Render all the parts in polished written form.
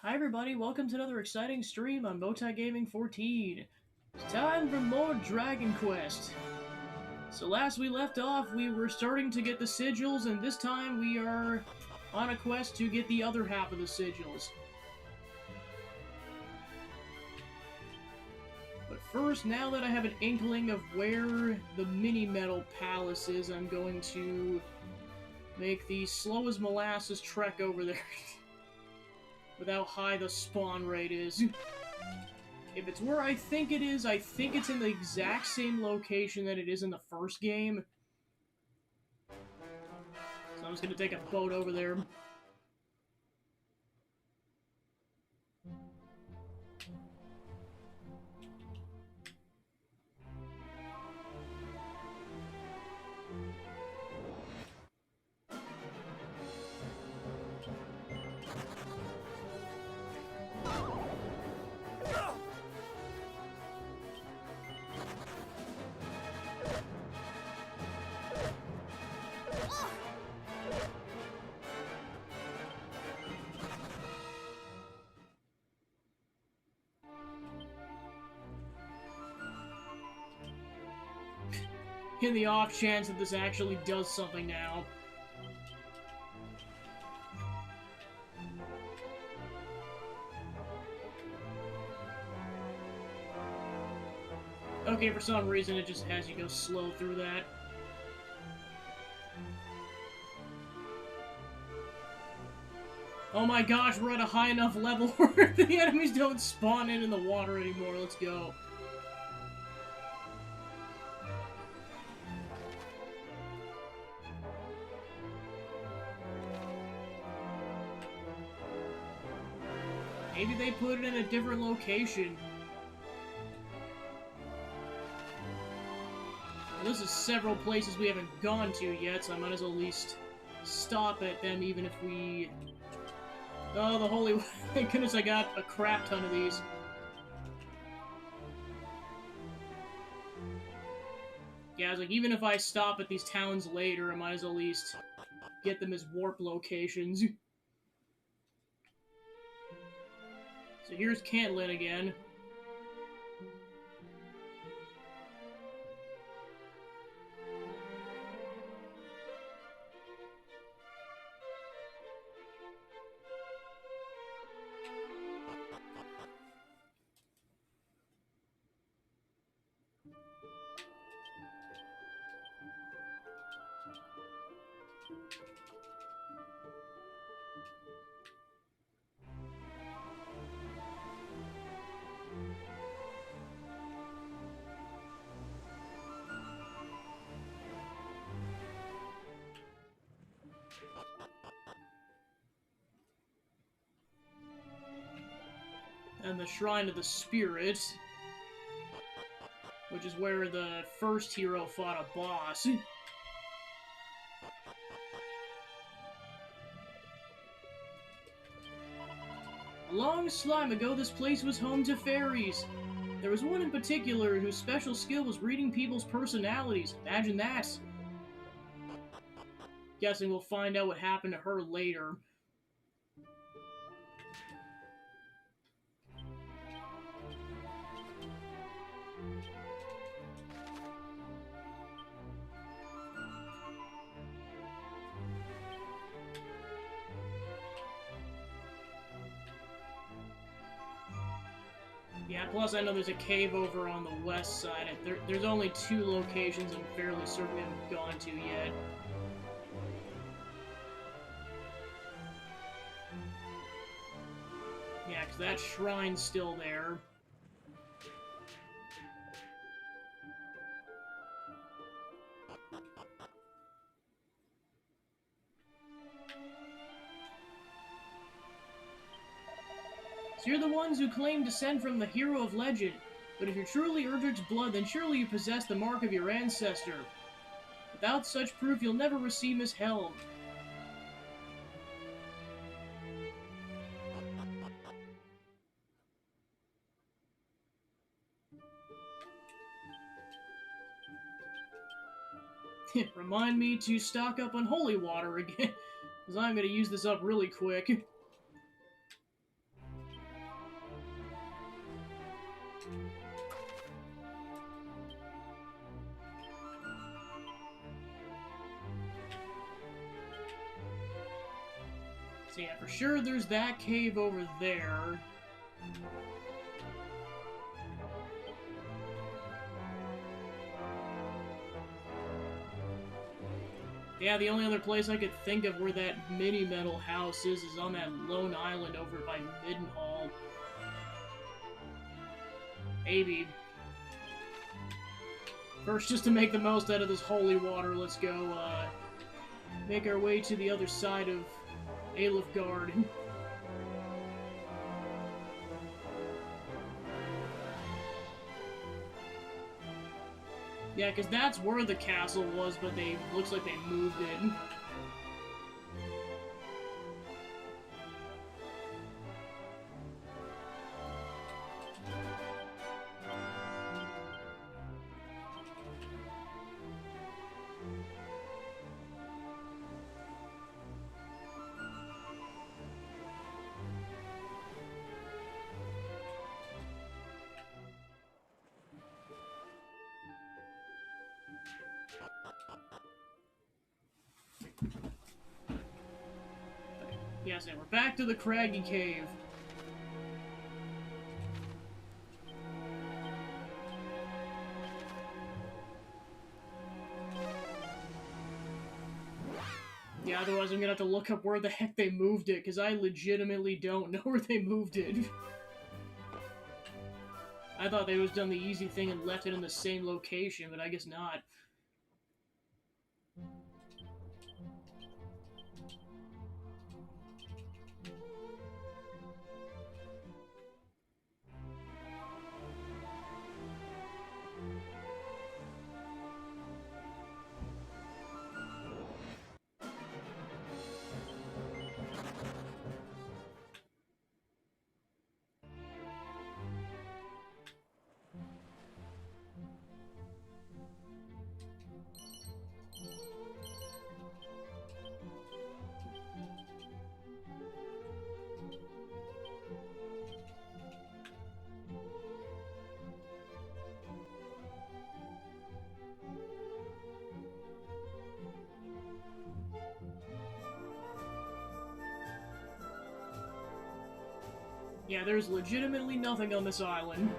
Hi everybody, welcome to another exciting stream on Mowtai Gaming 14. It's time for more Dragon Quest. So last we left off, we were starting to get the sigils, and this time we are on a quest to get the other half of the sigils. But first, now that I have an inkling of where the mini-metal palace is, I'm going to make the slow as molasses trek over there. With how high the spawn rate is. If it's where I think it is, I think it's in the exact same location that it is in the first game. So I'm just gonna take a boat over there. In the off chance that this actually does something now. Okay, for some reason it just has you go slow through that. Oh my gosh, we're at a high enough level where the enemies don't spawn in the water anymore. Let's go. Maybe they put it in a different location. Well, this is several places we haven't gone to yet, so I might as well at least stop at them even if we... Oh, the holy... Thank goodness I got a crap ton of these. Yeah, I was like, even if I stop at these towns later, I might as well at least get them as warp locations. So here's Cantlin again. And the Shrine of the Spirit, which is where the first hero fought a boss. A long slime ago, this place was home to fairies. There was one in particular whose special skill was reading people's personalities. Imagine that. Guessing we'll find out what happened to her later. Yeah, plus I know there's a cave over on the west side. There's only 2 locations I'm fairly certain we haven't gone to yet. Yeah, because that shrine's still there. So you're the ones who claim descent from the hero of legend. But if you're truly Erdrick's blood, then surely you possess the mark of your ancestor. Without such proof, you'll never receive Miss Helm. Remind me to stock up on holy water again, because I'm going to use this up really quick. So yeah, for sure there's that cave over there. Yeah, the only other place I could think of where that mini-metal house is on that lone island over by Middenhall. Maybe. First, just to make the most out of this holy water, let's go, make our way to the other side of Alefgard. Yeah, because that's where the castle was, but looks like they moved it. Yes, and we're back to the Craggy Cave. Yeah, otherwise I'm gonna have to look up where the heck they moved it, because I legitimately don't know where they moved it. I thought they was done the easy thing and left it in the same location, but I guess not. Yeah, there's legitimately nothing on this island.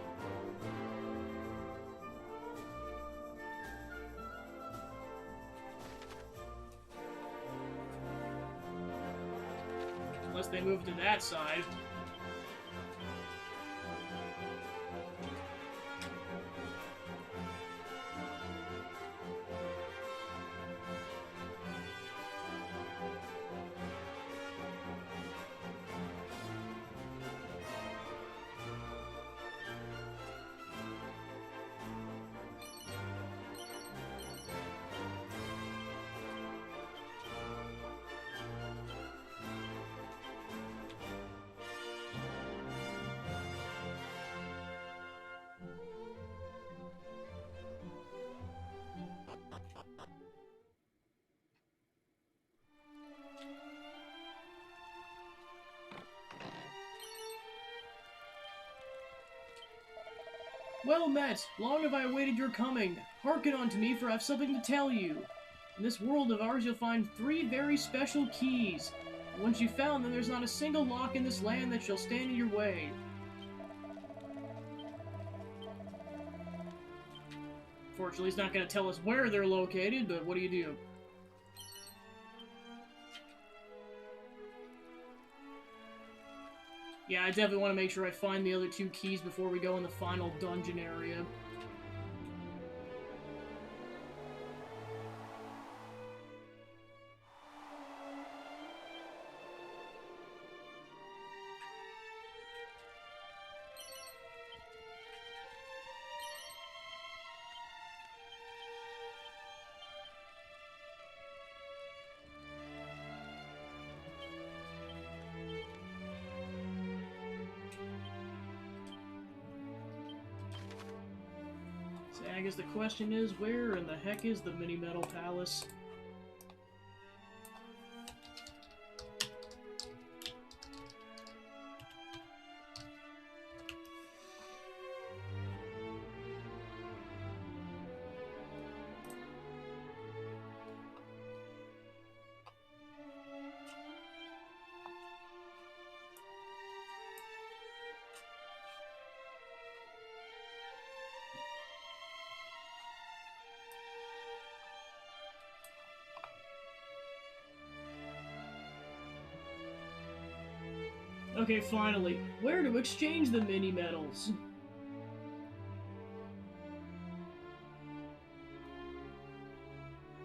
Unless they move to that side. Well met, long have I awaited your coming. Hearken unto me, for I have something to tell you. In this world of ours you'll find 3 very special keys. And once you've found them, there's not a single lock in this land that shall stand in your way. Fortunately, he's not going to tell us where they're located, but what do you do? Yeah, I definitely want to make sure I find the other 2 keys before we go in the final dungeon area. So I guess the question is, where in the heck is the mini-metal palace? Okay, finally. Where to exchange the mini-metals?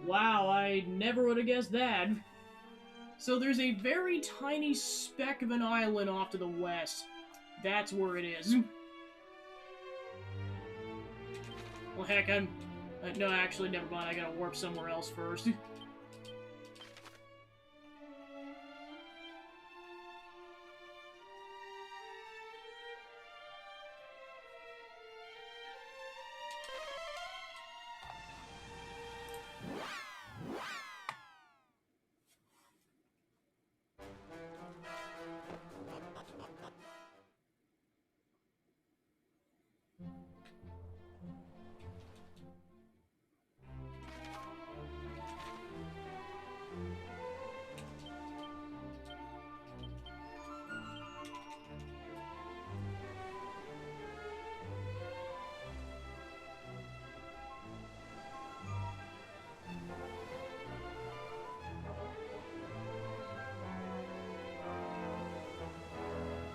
Wow, I never would have guessed that. So there's a very tiny speck of an island off to the west. That's where it is. Well, heck, I'm... no, actually, never mind. I gotta warp somewhere else first.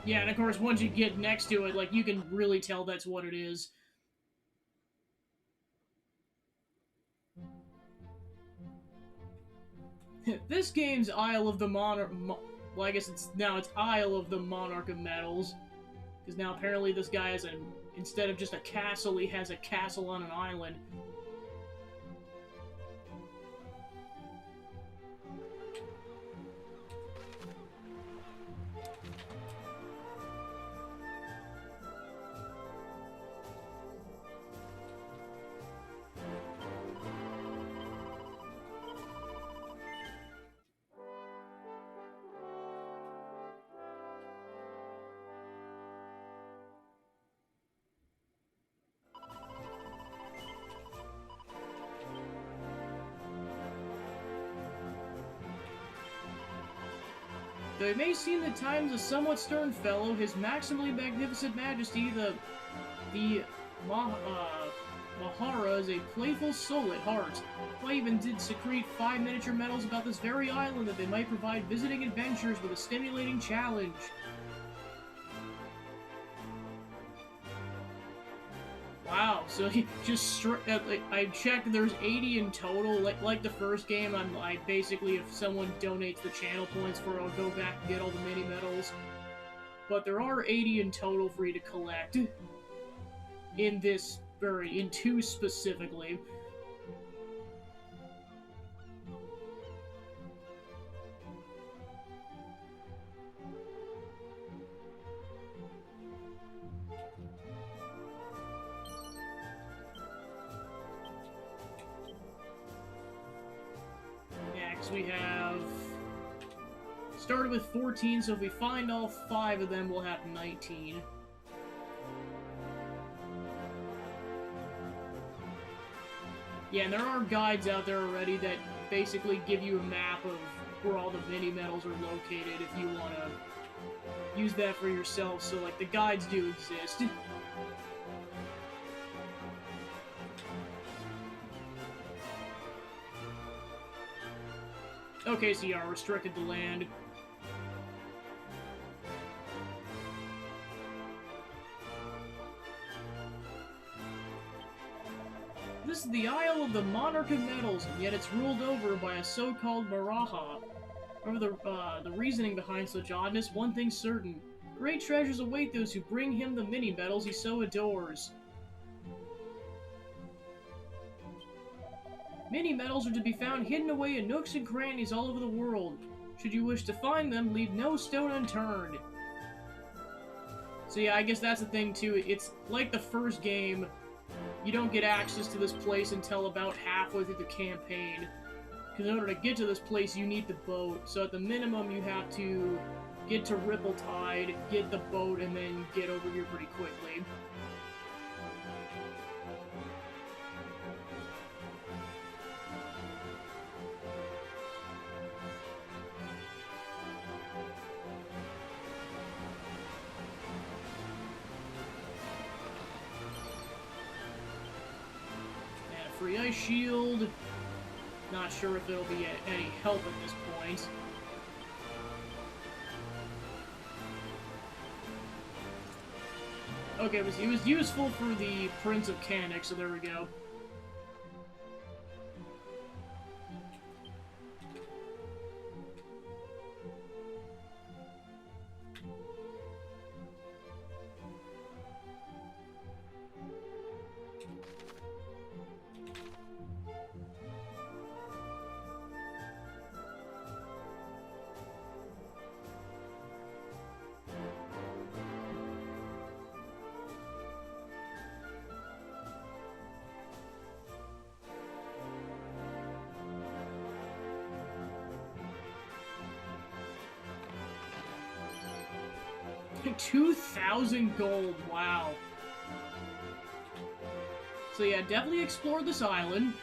Yeah, and of course, once you get next to it, like, you can really tell that's what it is. This game's Isle of the Monarch... well, I guess it's Isle of the Monarch of Metals. Because now apparently this guy has instead of just a castle, he has a castle on an island. Though it may seem at times a somewhat stern fellow, his maximally magnificent majesty, the Mahara, is a playful soul at heart. I even did secrete 5 miniature medals about this very island that they might provide visiting adventurers with a stimulating challenge. Wow, so he just I checked, there's 80 in total. Like the first game, I basically, if someone donates the channel points for it, I'll go back and get all the mini medals. But there are 80 in total for you to collect. In 2 specifically. We have started with 14, so if we find all 5 of them, we'll have 19. Yeah, and there are guides out there already that basically give you a map of where all the mini metals are located if you want to use that for yourself, so like the guides do exist. Okay, so yeah, restricted the land. This is the Isle of the Monarch of Metals, and yet it's ruled over by a so-called Maraha. Remember the reasoning behind such oddness? One thing's certain. Great treasures await those who bring him the mini-metals he so adores. Mini-metals are to be found hidden away in nooks and crannies all over the world. Should you wish to find them, leave no stone unturned. So yeah, I guess that's the thing too. It's like the first game, you don't get access to this place until about halfway through the campaign. Because in order to get to this place, you need the boat. So at the minimum, you have to get to Ripple Tide, get the boat, and then get over here pretty quickly. Free ice shield. Not sure if it'll be any help at this point. Okay, it was useful for the Prince of Canik, so there we go. $2,000 gold, wow. So yeah, definitely explore this island.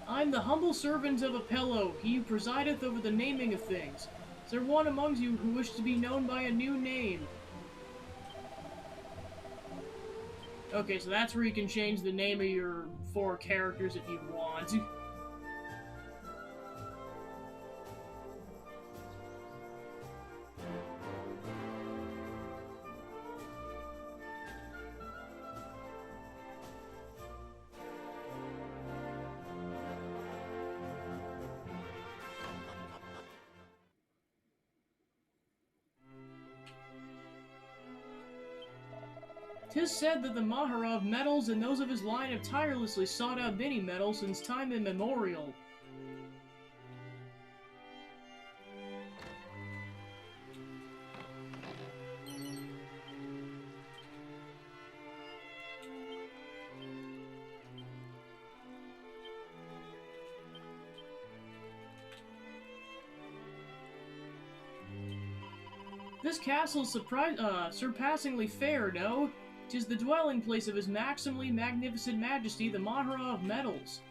I'm the humble servant of Apello, he who presideth over the naming of things. Is there one among you who wishes to be known by a new name? Okay, so that's where you can change the name of your 4 characters if you want. Tis said that the Mahara of metals and those of his line have tirelessly sought out mini-metals since time immemorial. This castle is surpassingly fair, no? 'Tis the dwelling place of his maximally magnificent majesty, the Mahara of metals.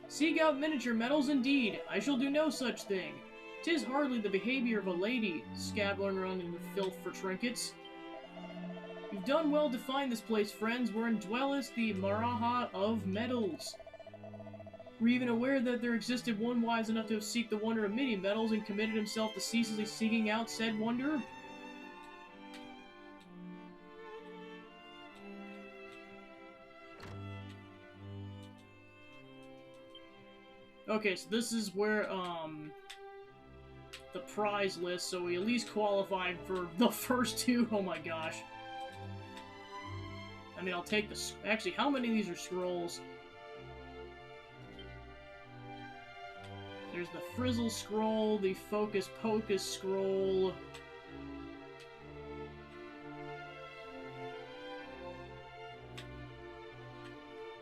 Seek out miniature metals indeed. I shall do no such thing. 'Tis hardly the behavior of a lady, scabbling around in the filth for trinkets. You've done well to find this place, friends, wherein dwelleth the Mahara of metals. Were you even aware that there existed one wise enough to seek the wonder of mini-metals and committed himself to ceaselessly seeking out said wonder? Okay, so this is where, the prize list, so we at least qualified for the first 2. Oh my gosh. I mean, I'll take this. Actually, how many of these are scrolls? There's the Frizzle scroll, the Focus Pocus scroll.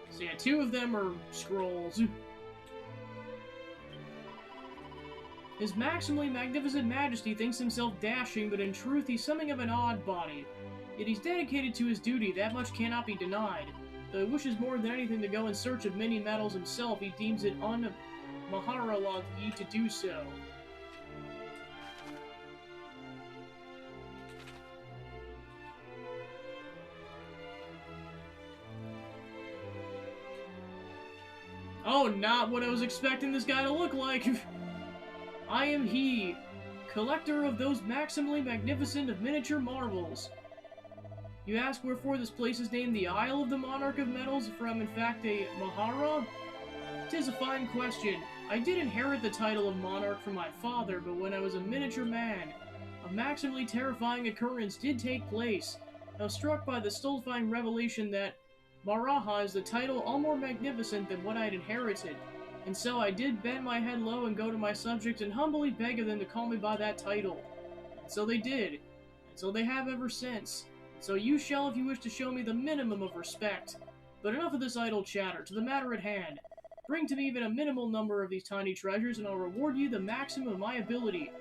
So yeah, 2 of them are scrolls. His maximally magnificent majesty thinks himself dashing, but in truth he's something of an odd body. Yet he's dedicated to his duty, that much cannot be denied. Though he wishes more than anything to go in search of many metals himself, he deems it Maharalagi to do so. Oh, not what I was expecting this guy to look like! I am he, collector of those maximally magnificent of miniature marvels. You ask wherefore this place is named the Isle of the Monarch of Metals, if I'm in fact a Mahara? 'Tis a fine question. I did inherit the title of monarch from my father, but when I was a miniature man, a maximally terrifying occurrence did take place. I was struck by the stultifying revelation that Maraha is the title all more magnificent than what I had inherited, and so I did bend my head low and go to my subjects and humbly beg of them to call me by that title. And so they did, and so they have ever since. So you shall if you wish to show me the minimum of respect. But enough of this idle chatter, to the matter at hand. Bring to me even a minimal number of these tiny treasures, and I'll reward you the maximum of my ability.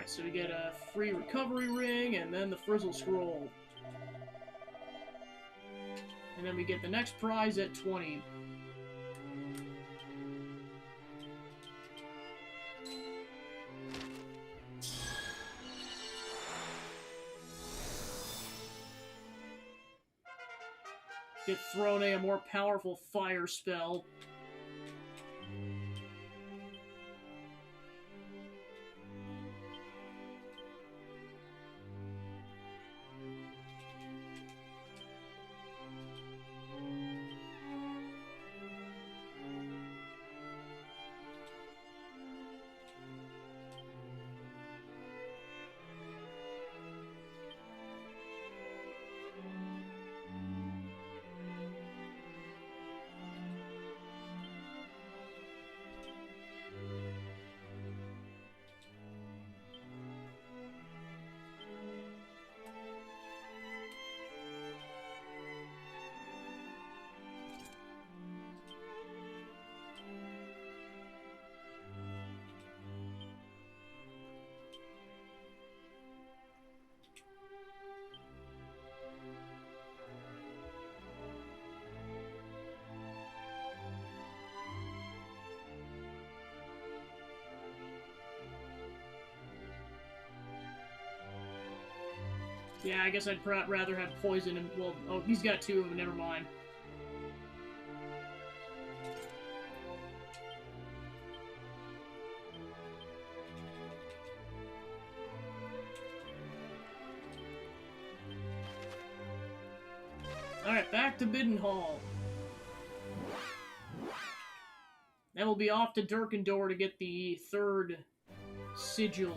Alright, so we get a free recovery ring, and then the Frizzle Scroll. And then we get the next prize at 20. Get thrown a more powerful fire spell. Yeah, I guess I'd rather have poison and, well, oh, he's got two of them, never mind. Alright, back to Biddenhall. Then we'll be off to Durkendor to get the third sigil.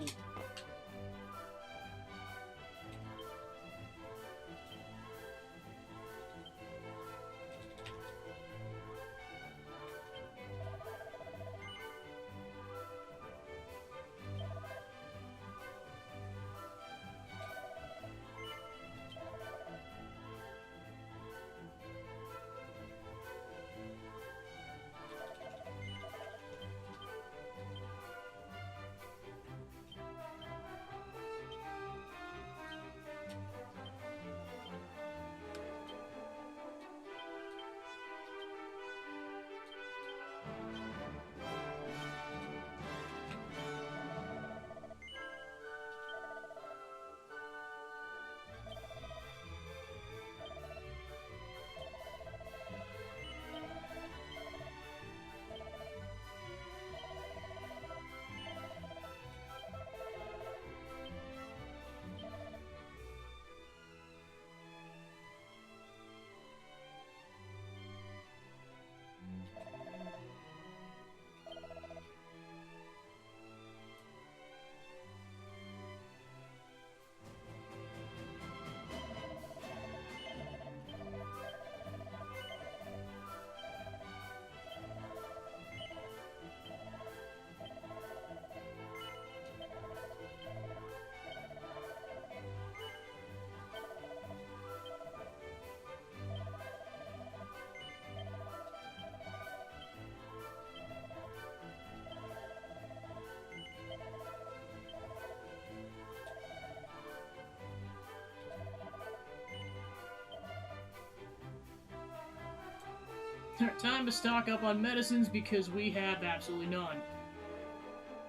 Time to stock up on medicines because we have absolutely none.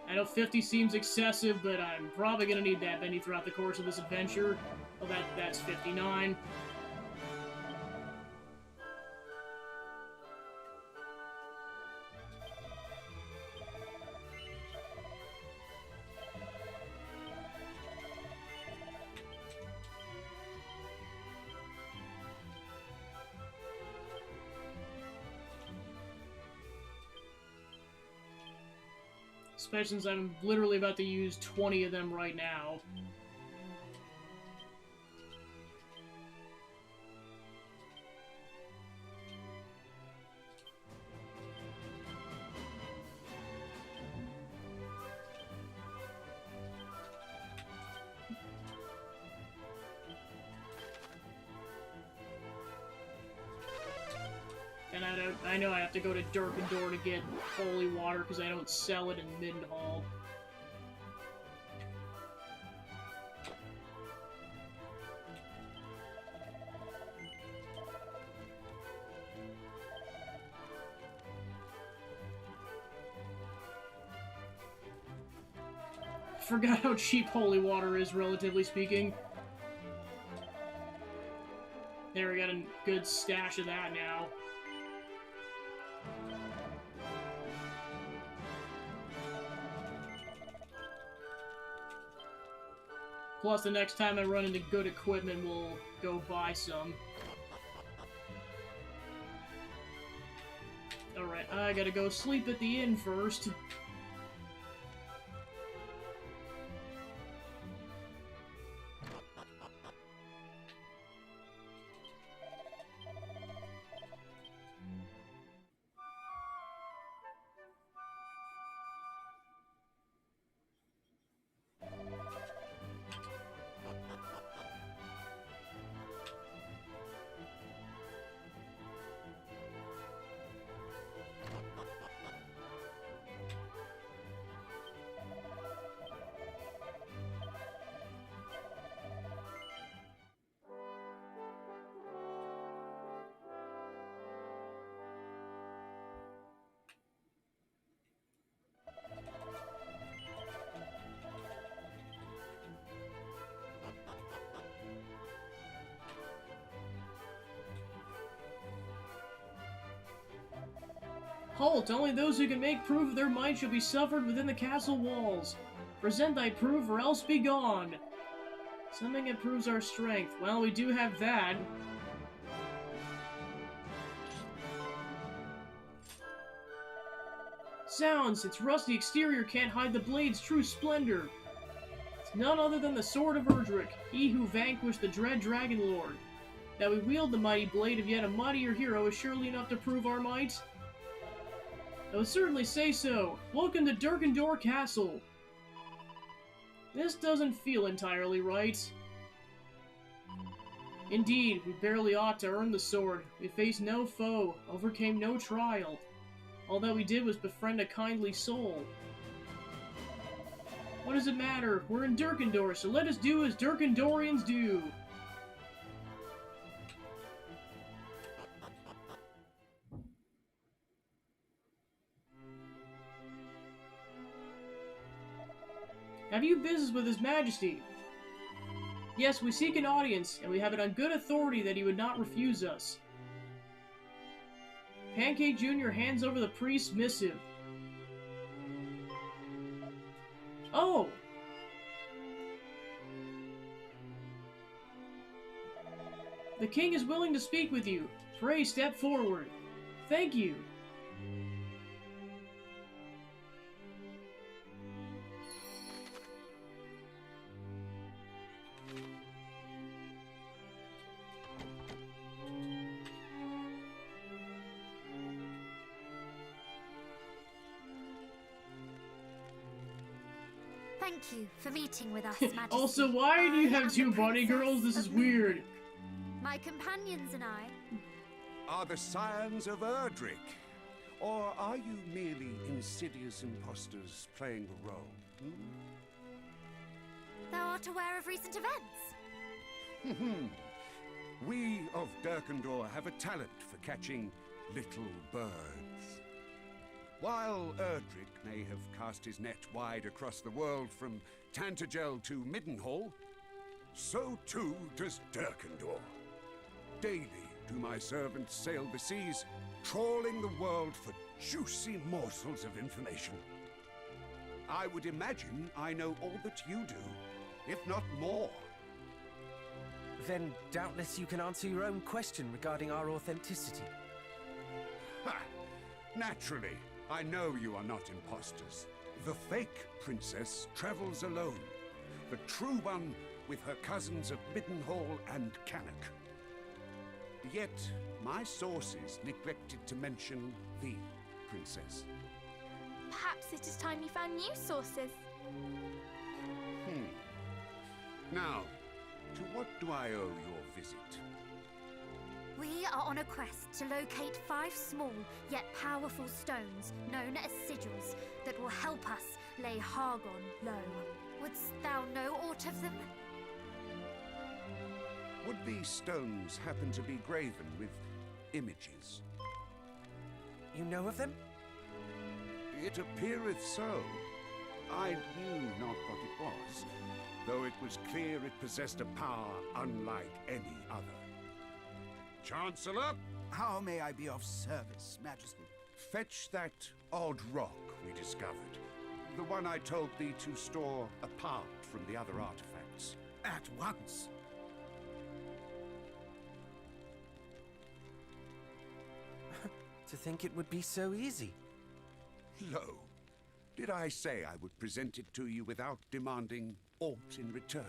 I know 50 seems excessive, but I'm probably going to need that many throughout the course of this adventure. Well, that's 59. Especially since I'm literally about to use 20 of them right now. And I know I have to go to Durkendor to get holy water because I don't sell it in Middenhall. Forgot how cheap holy water is, relatively speaking. There, we got a good stash of that now. Plus, the next time I run into good equipment, we'll go buy some. Alright, I gotta go sleep at the inn first. Halt! Only those who can make proof of their might shall be suffered within the castle walls. Present thy proof, or else be gone. Something that proves our strength. Well, we do have that. Sounds! Its rusty exterior can't hide the blade's true splendor. It's none other than the sword of Erdrick, he who vanquished the dread Dragon Lord. That we wield the mighty blade of yet a mightier hero is surely enough to prove our might. I would certainly say so. Welcome to Durkendor Castle. This doesn't feel entirely right. Indeed, we barely ought to earn the sword. We faced no foe, overcame no trial. All that we did was befriend a kindly soul. What does it matter? We're in Durkendor, so let us do as Durkendorians do. Have you business with His Majesty? Yes, we seek an audience, and we have it on good authority that he would not refuse us. Pancake Jr. hands over the priest's missive. Oh! The king is willing to speak with you. Pray step forward. Thank you. Thank you for meeting with us, Majesty. Also, why do you have two bunny girls? This is weird. My companions and I are the scions of Erdrick, or are you merely insidious impostors playing a role? Thou art aware of recent events? We of Durkendor have a talent for catching little birds. While Erdrick may have cast his net wide across the world from Tantagel to Middenhall, so too does Durkendor. Daily do my servants sail the seas, trawling the world for juicy morsels of information. I would imagine I know all that you do, if not more. Then doubtless you can answer your own question regarding our authenticity. Ha! Naturally. I know you are not imposters. The fake princess travels alone. The true one with her cousins of Middenhall and Cannock. Yet, my sources neglected to mention the princess. Perhaps it is time you found new sources. Now, to what do I owe your visit? We are on a quest to locate 5 small yet powerful stones known as sigils that will help us lay Hargon low. Wouldst thou know aught of them? Would these stones happen to be graven with images? You know of them? It appeareth so. I knew not what it was, though it was clear it possessed a power unlike any other. Chancellor, How may I be of service, Majesty? fetch that odd rock we discovered. The one I told thee to store apart from the other artifacts. At once. To think it would be so easy. Lo, did I say I would present it to you without demanding aught in return?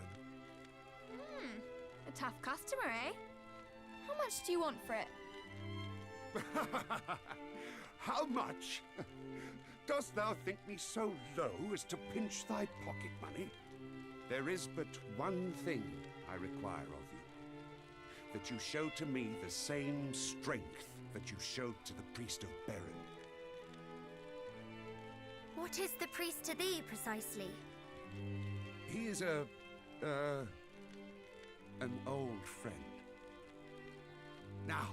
A tough customer, eh? How much do you want for it? How much? Dost thou think me so low as to pinch thy pocket money? There is but one thing I require of you. That you show to me the same strength that you showed to the priest of Beren. What is the priest to thee, precisely? He is an old friend. Now,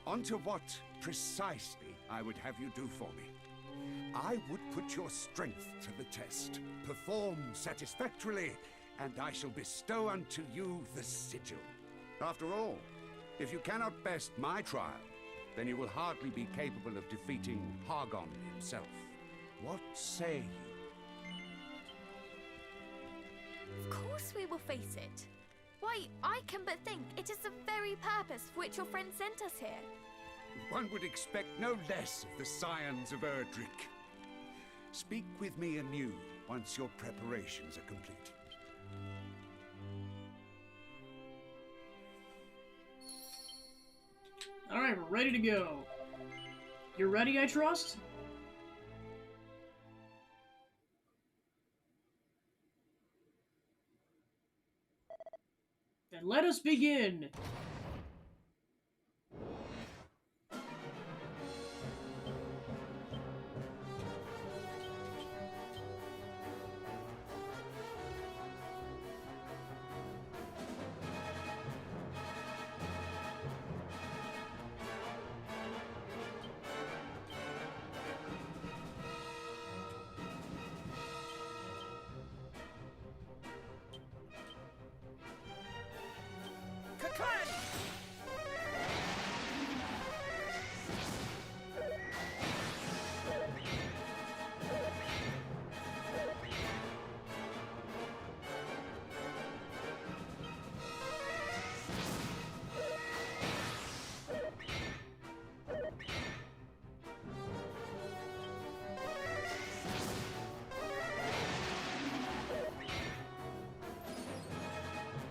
on to what precisely I would have you do for me. I would put your strength to the test. Perform satisfactorily, and I shall bestow unto you the sigil. After all, if you cannot best my trial, then you will hardly be capable of defeating Hargon himself. What say you? Of course we will face it. Why, I can but think it is the very purpose for which your friend sent us here. One would expect no less of the scions of Erdrick. Speak with me anew once your preparations are complete. Alright, we're ready to go. You're ready, I trust? Then let us begin!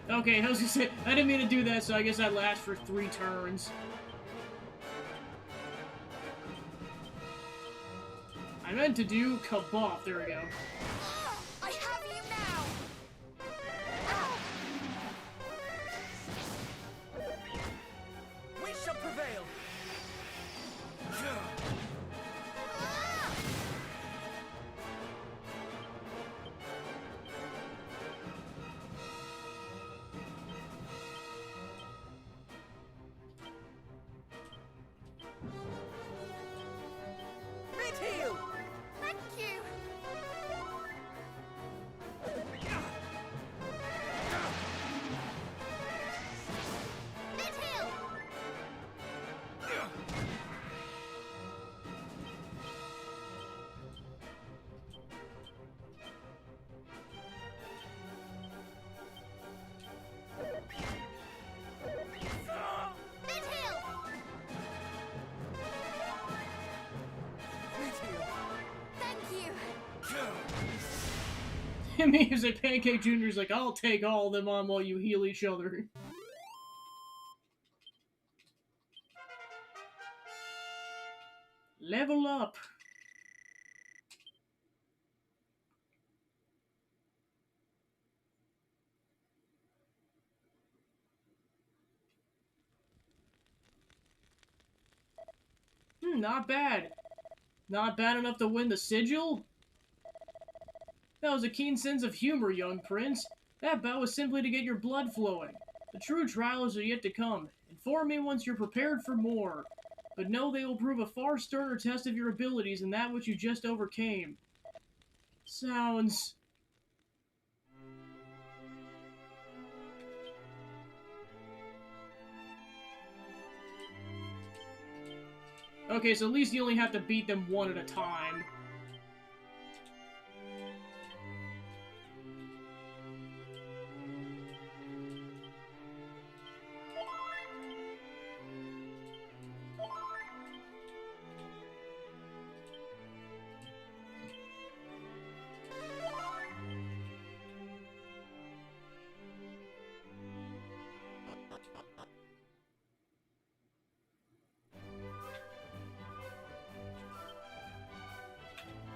Okay, I was gonna say, I didn't mean to do that, so I guess that lasts for 3 turns. I meant to do Kabuff, there we go. I have you now! We shall prevail! Mid-heal! Thank you! Mid-heal! Mid-heal! Thank you! It means that Pancake Jr.'s like, I'll take all of them on while you heal each other. Level up! Not bad. Not bad enough to win the sigil? That was a keen sense of humor, young prince. That bout was simply to get your blood flowing. The true trials are yet to come. Inform me once you're prepared for more. But know they will prove a far sterner test of your abilities than that which you just overcame. Sounds. Okay, so at least you only have to beat them one at a time.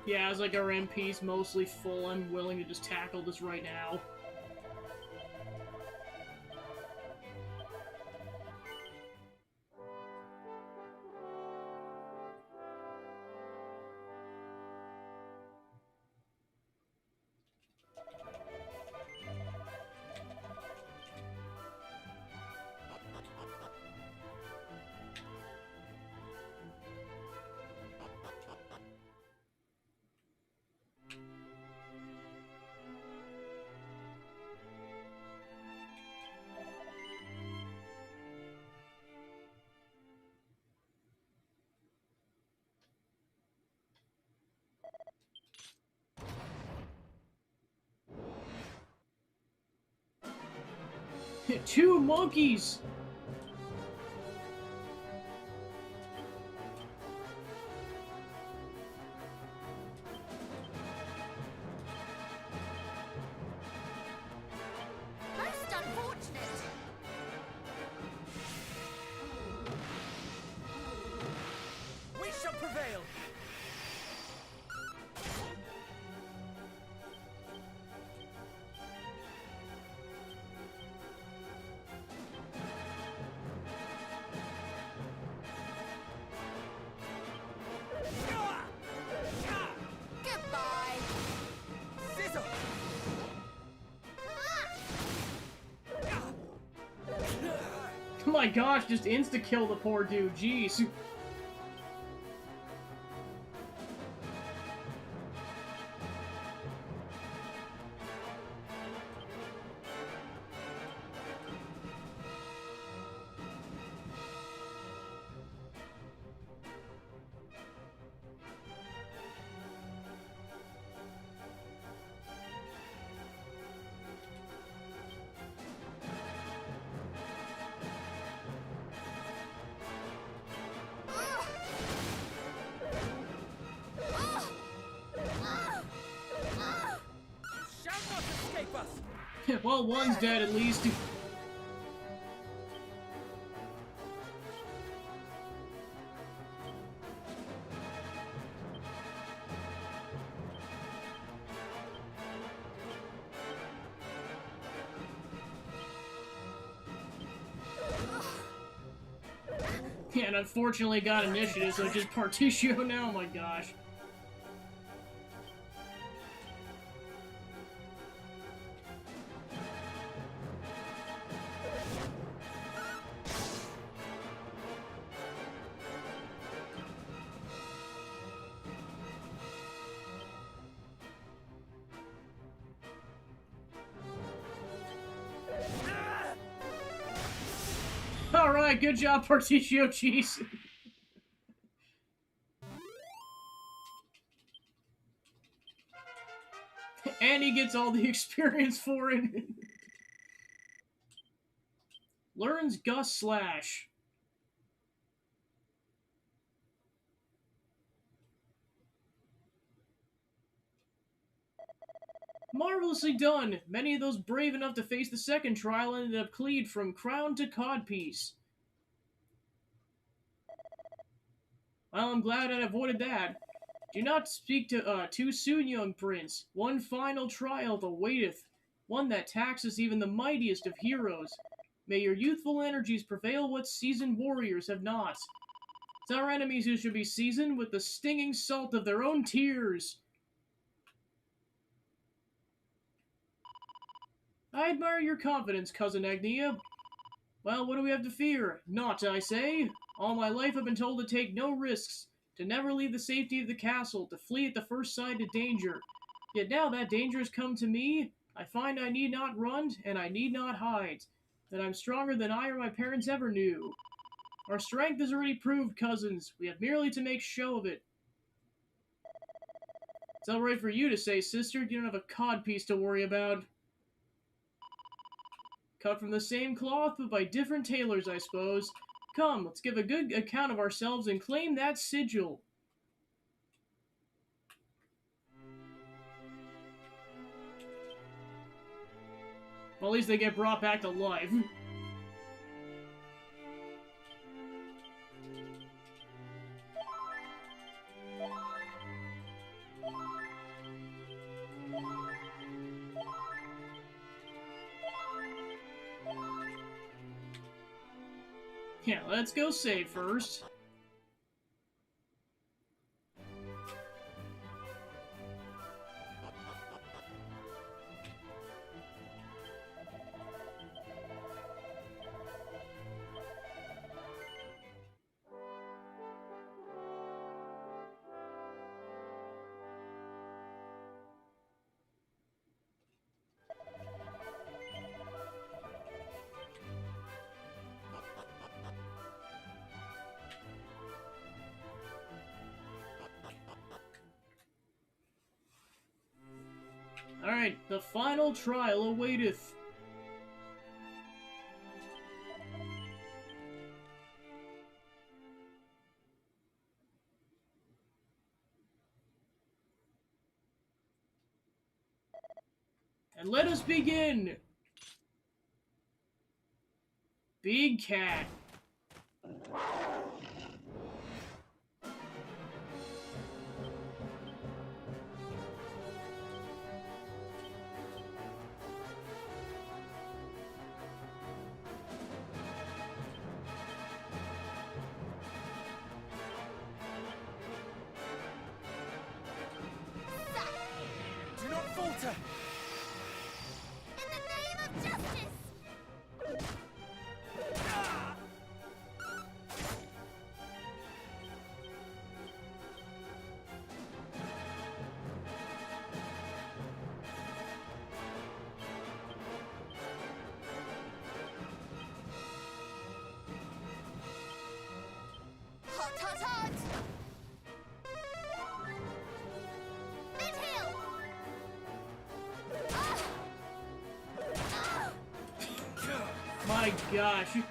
Yeah, it's like our MP's mostly full. I'm willing to just tackle this right now. Two monkeys! Most unfortunate. We shall prevail! Goodbye. Sizzle! Oh my gosh, just insta-kill the poor dude, jeez. Shall not escape us! Well, one's dead at least. Yeah, and unfortunately got initiative, so just Partitio now, oh my gosh. Alright, good job, Partitio Cheese. And he gets all the experience for it. Learns Gust Slash. Marvelously done! Many of those brave enough to face the second trial ended up cleared from crown to codpiece. Well, I'm glad I avoided that. Do not speak to too soon, young prince. One final trial awaiteth, one that taxes even the mightiest of heroes. May your youthful energies prevail what seasoned warriors have not. It's our enemies who should be seasoned with the stinging salt of their own tears. I admire your confidence, cousin Agnia. Well, what do we have to fear? Naught, I say. All my life I've been told to take no risks, to never leave the safety of the castle, to flee at the first sight of danger. Yet now that danger has come to me, I find I need not run, and I need not hide. That I'm stronger than I or my parents ever knew. Our strength is already proved, cousins. We have merely to make show of it. It's all right for you to say, sister. You don't have a codpiece to worry about. Cut from the same cloth, but by different tailors, I suppose. Come, let's give a good account of ourselves and claim that sigil. Well, at least they get brought back to life. Yeah, let's go save first. Alright, the final trial awaiteth. And let us begin! Big Cat. Do not falter! In the name of justice! Hot, hot, hot! Mid-heel! My gosh. Hit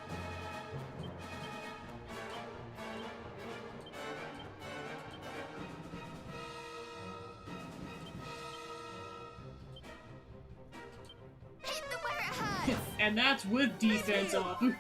them where it hurts! And that's with defense up. Mid-heel!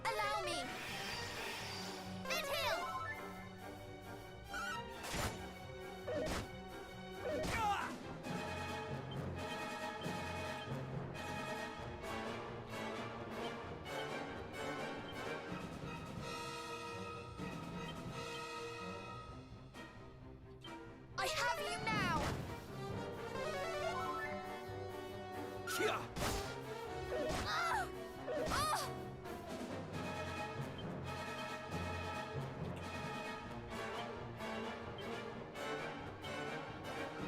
Allow me! Mid-heel! I have you now! Ah! Ah!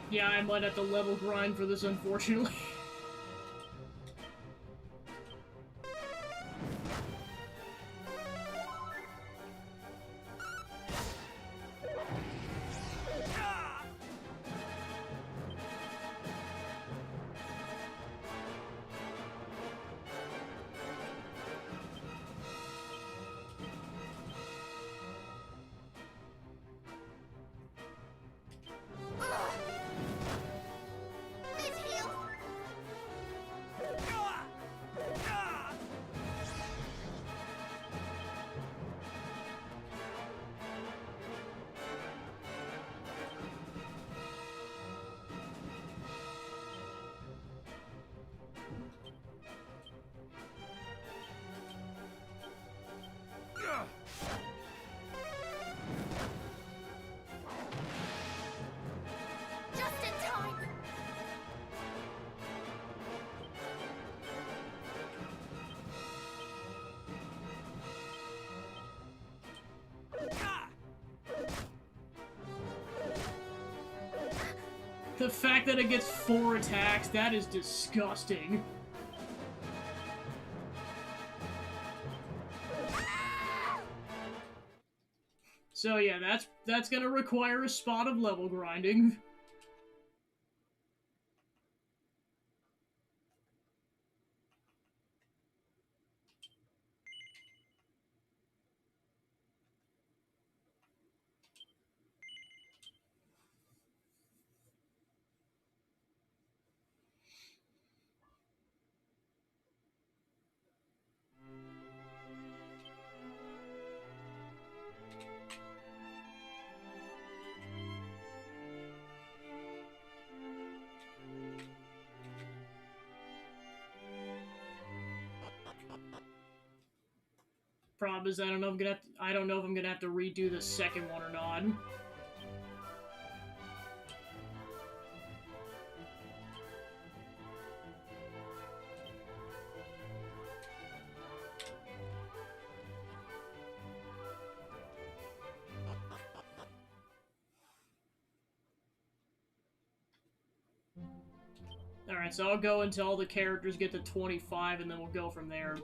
Yeah, I might have to level grind for this, unfortunately. Mid-heel! The fact that it gets 4 attacks, that is disgusting. So yeah, that's gonna require a spot of level grinding. Problem is, I don't know if I'm gonna have to redo the second one or not. Alright, so I'll go until all the characters get to 25, and then we'll go from there.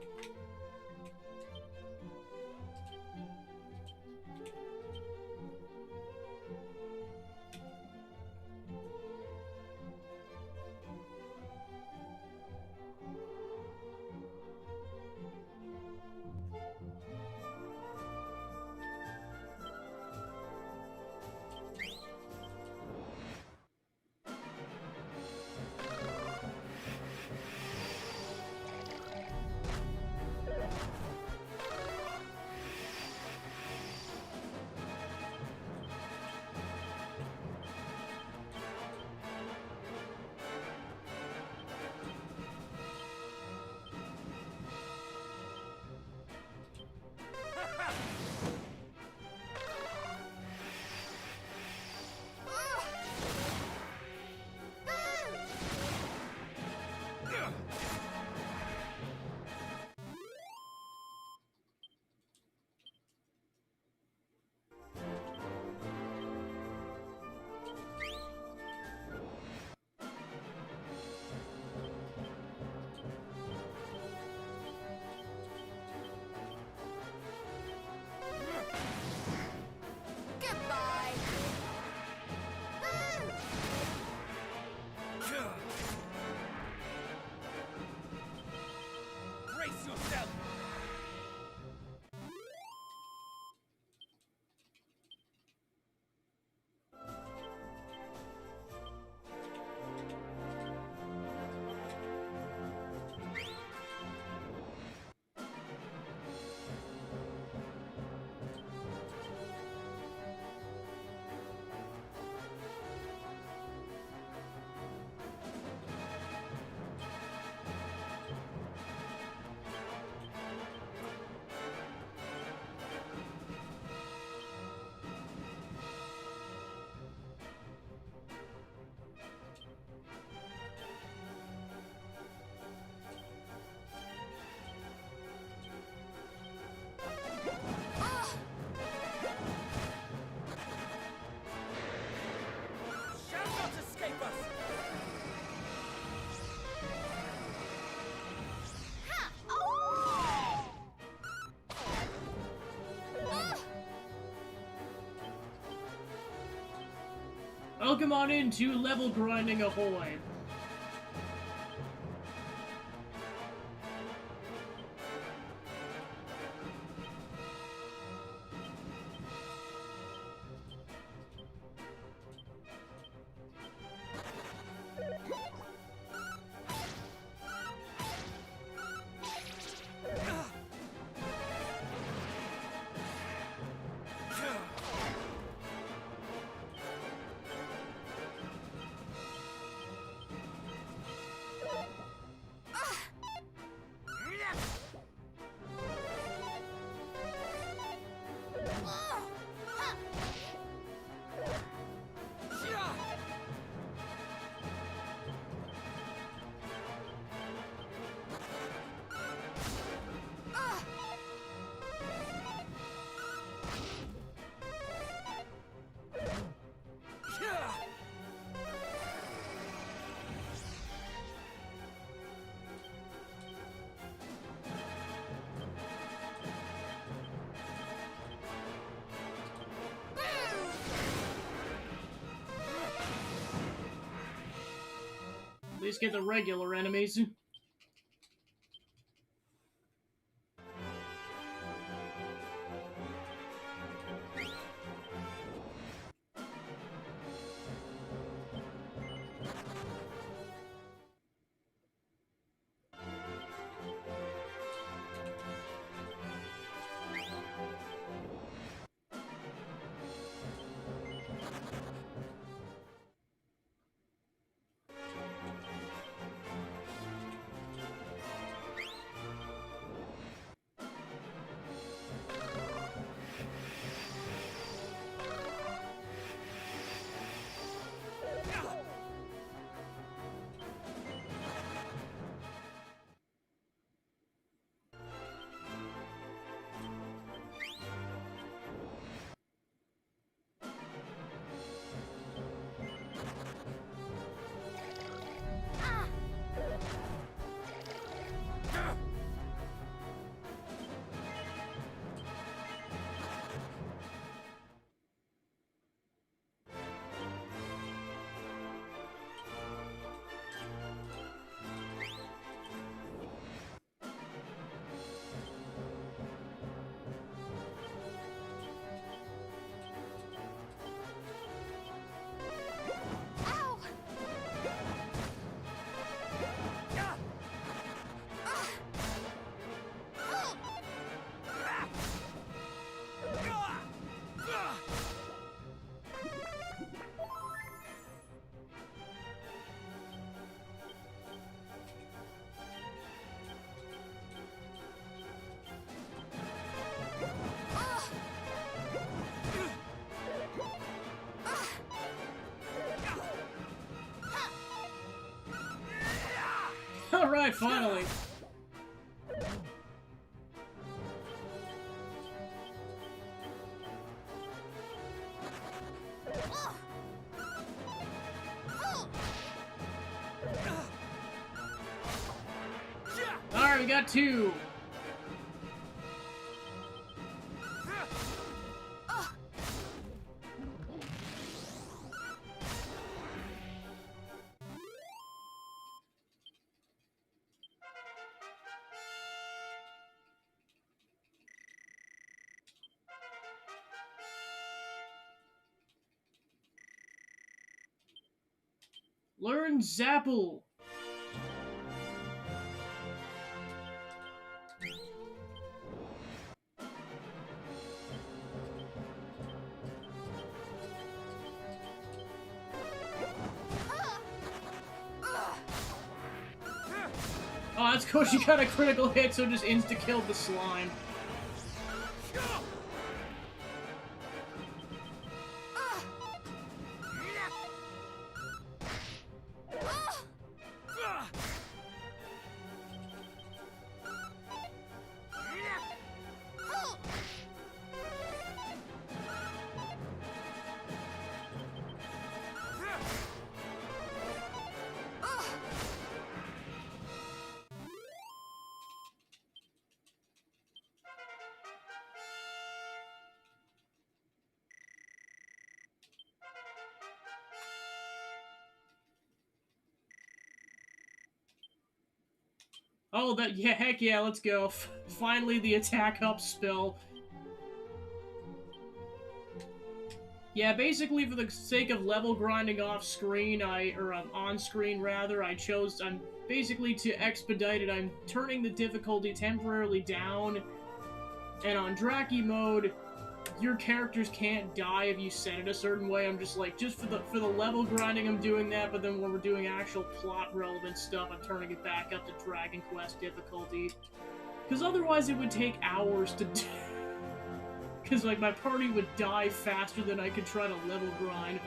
Welcome on into Level Grinding Ahoy! just get the regular enemies. Alright, finally! Alright, we got two! Learn Zapple! Oh, that's cool, she got a critical hit, so just insta-killed the slime. Oh, yeah, heck yeah, let's go. Finally, the attack up spell. Yeah, basically for the sake of level grinding off screen, on screen rather, I chose, basically to expedite it, I'm turning the difficulty temporarily down, and on Draki mode, your characters can't die if you set it a certain way. I'm just like, just for the level grinding, I'm doing that, but then when we're doing actual plot-relevant stuff, I'm turning it back up to Dragon Quest difficulty. Because otherwise it would take hours to do. Because, like, my party would die faster than I could try to level grind.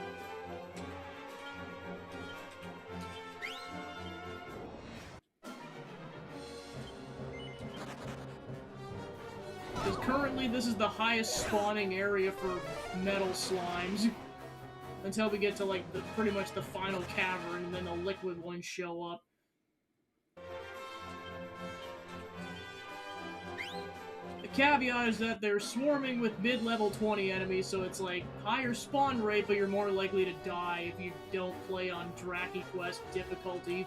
Because currently this is the highest spawning area for metal slimes. Until we get to, like, pretty much the final cavern, and then the liquid ones show up. The caveat is that they're swarming with mid-level 20 enemies, so it's like higher spawn rate, but you're more likely to die if you don't play on Draki Quest difficulty.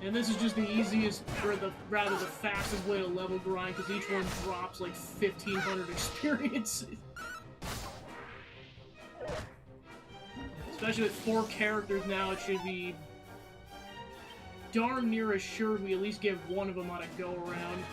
And this is just the easiest, or rather the fastest way to level grind, because each one drops like 1,500 experience. Especially with 4 characters now, it should be darn near assured we at least give one of them on a go-around.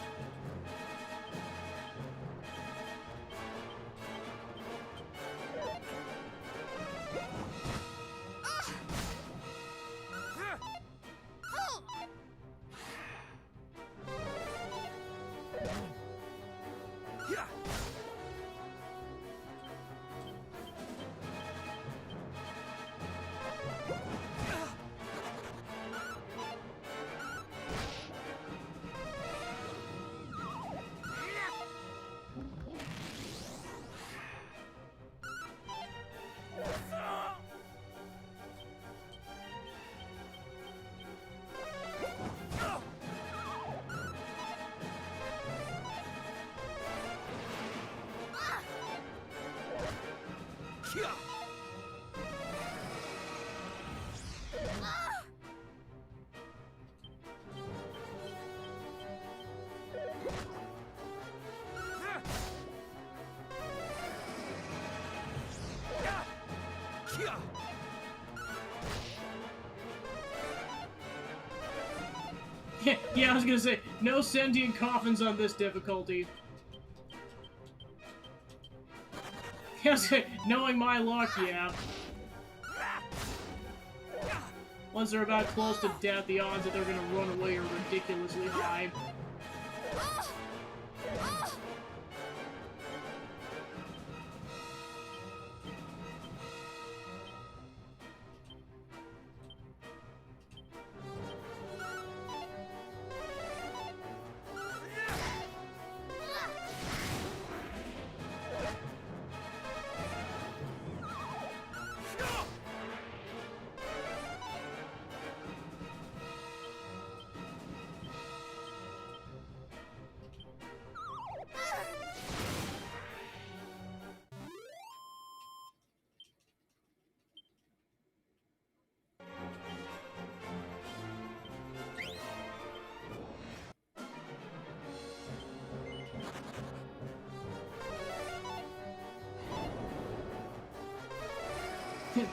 Yeah, I was gonna say, no sentient coffins on this difficulty. Yeah, I was gonna say, knowing my luck, yeah. Once they're about close to death, the odds that they're gonna run away are ridiculously high.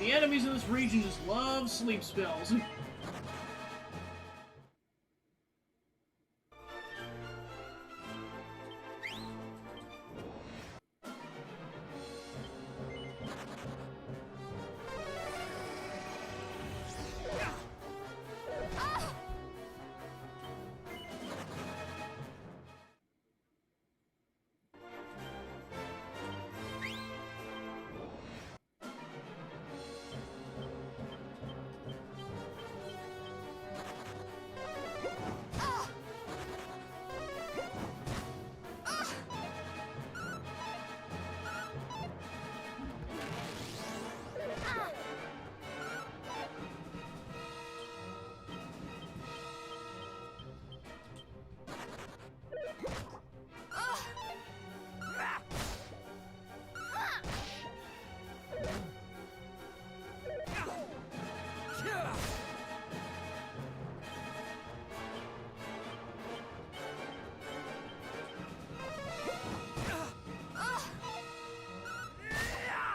The enemies in this region just love sleep spells.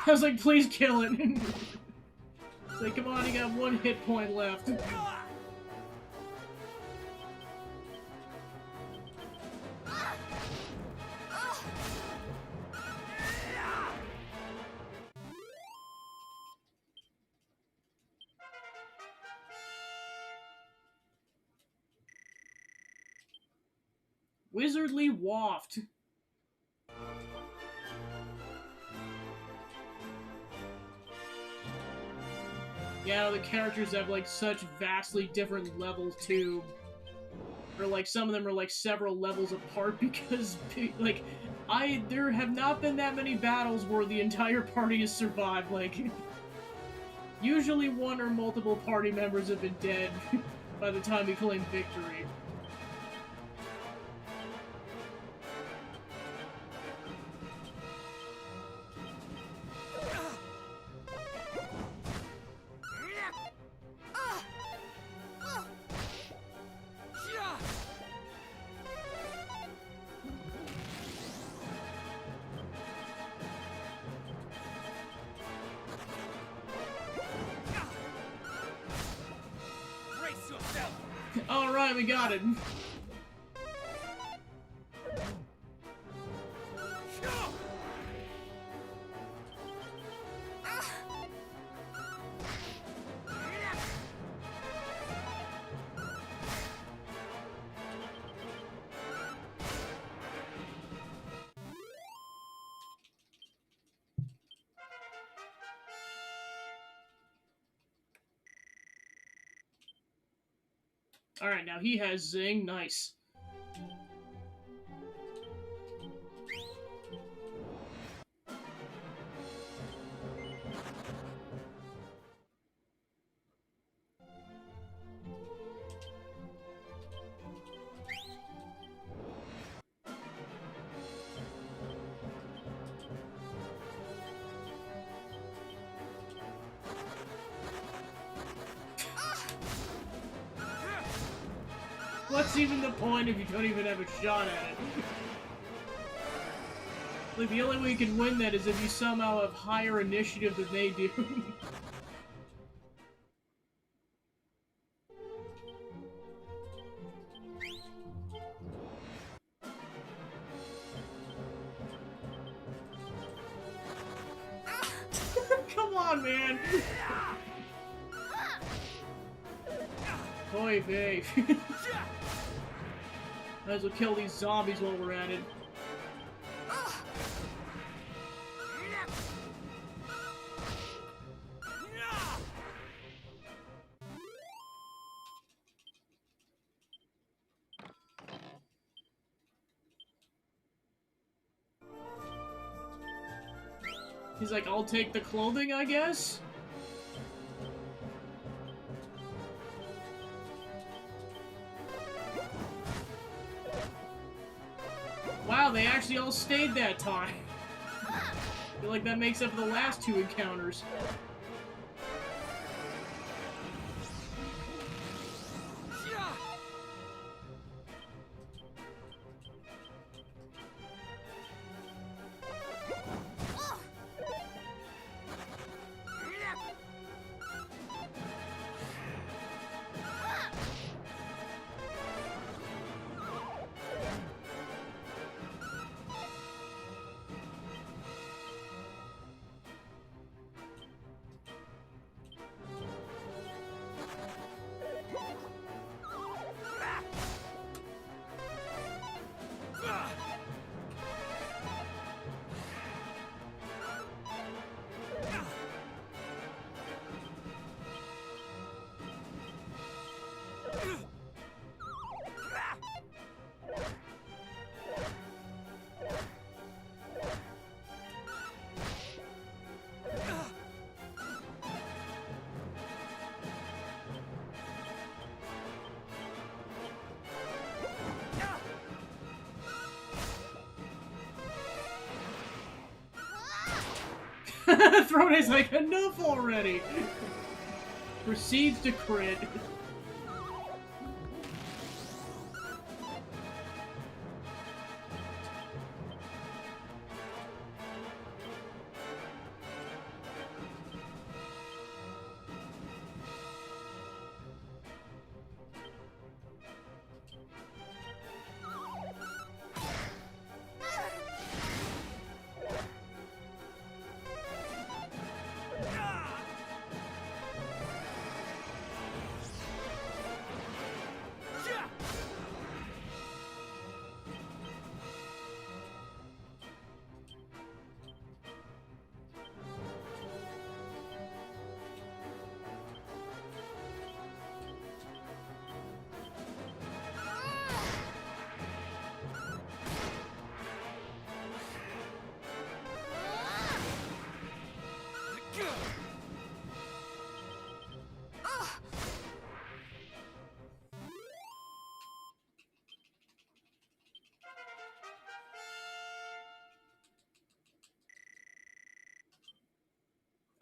I was like, please kill it. It's like, come on, you got 1 hit point left. Wizardly Waft. Yeah, the characters have, like, such vastly different levels, too. Or, like, some of them are, like, several levels apart because, like, there have not been that many battles where the entire party has survived, like... Usually one or multiple party members have been dead by the time we claim victory. Alright, we got it. Alright, now he has Zing. Nice. What's even the point if you don't even have a shot at it? Like, the only way you can win that is if you somehow have higher initiative than they do. Come on, man! Oy vey. Might as well kill these zombies while we're at it. He's like, I'll take the clothing, I guess? Wow, they actually all stayed that time. I feel like that makes up for the last two encounters. Throne is like, enough already! Proceeds to crit.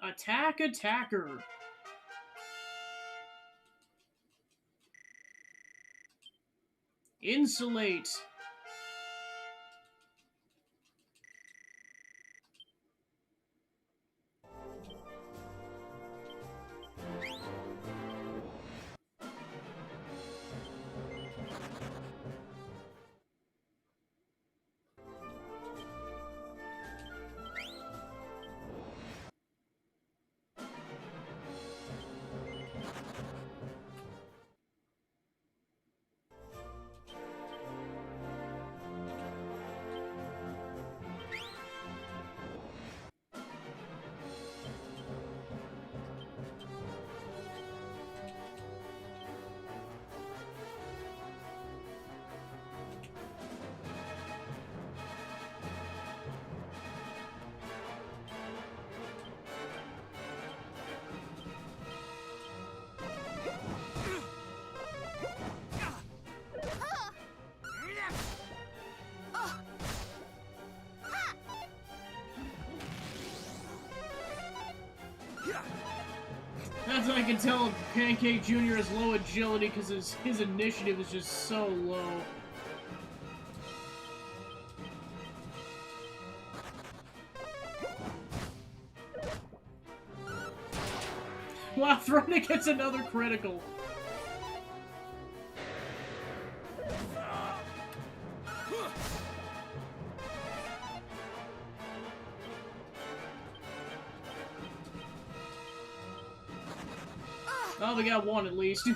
Attack attacker. Insulate. That's what I can tell Pancake Jr. has low agility because his initiative is just so low. Wow, Throna gets another critical. Oh, we got one at least.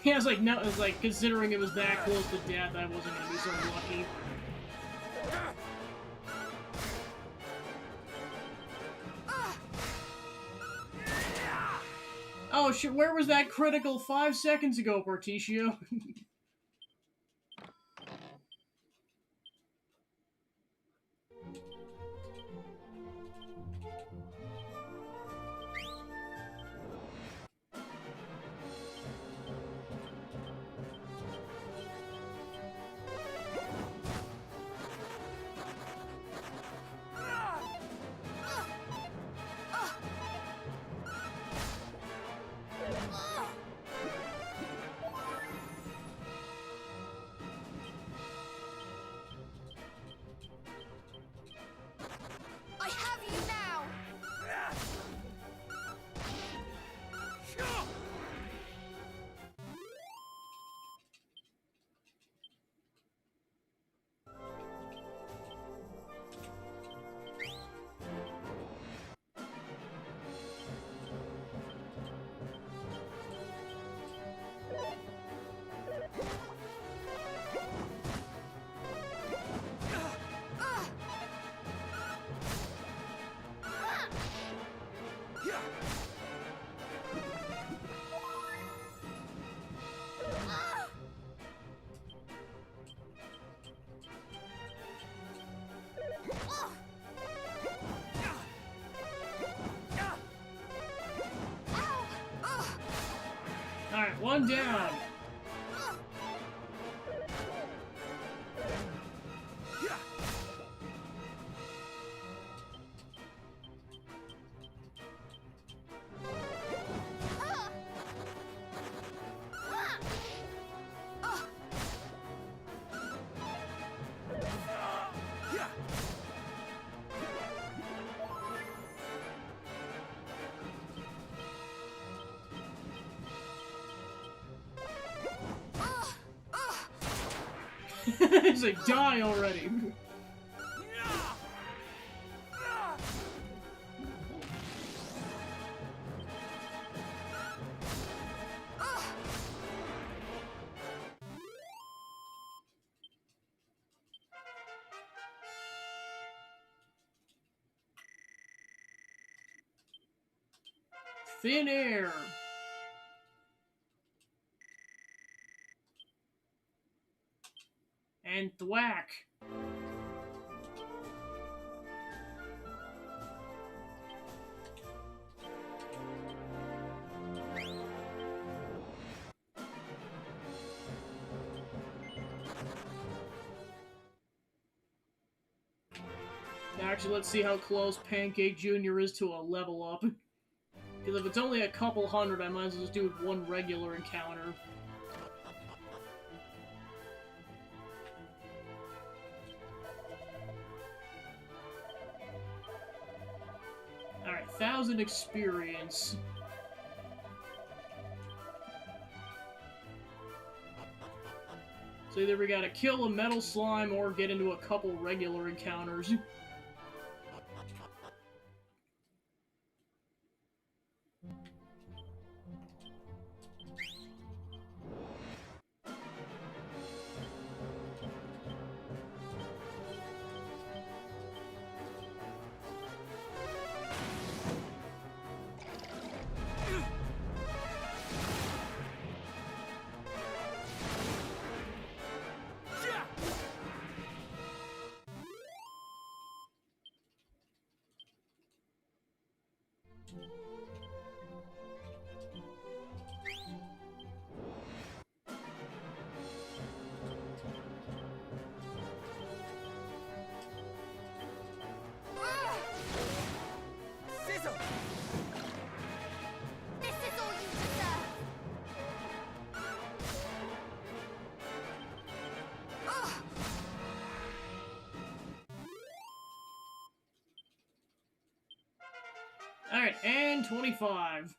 Yeah, I was like, no, it was like, considering it was that close to death, I wasn't gonna be so lucky. Oh shit, where was that critical 5 seconds ago, Particio? Alright, one down. He's like, die already. Thin air. And thwack. Actually, let's see how close Pancake Jr. is to a level up. Because if it's only a couple hundred, I might as well just do one regular encounter. Alright, 1,000 experience. So either we gotta kill a metal slime or get into a couple regular encounters. Alright, and 25.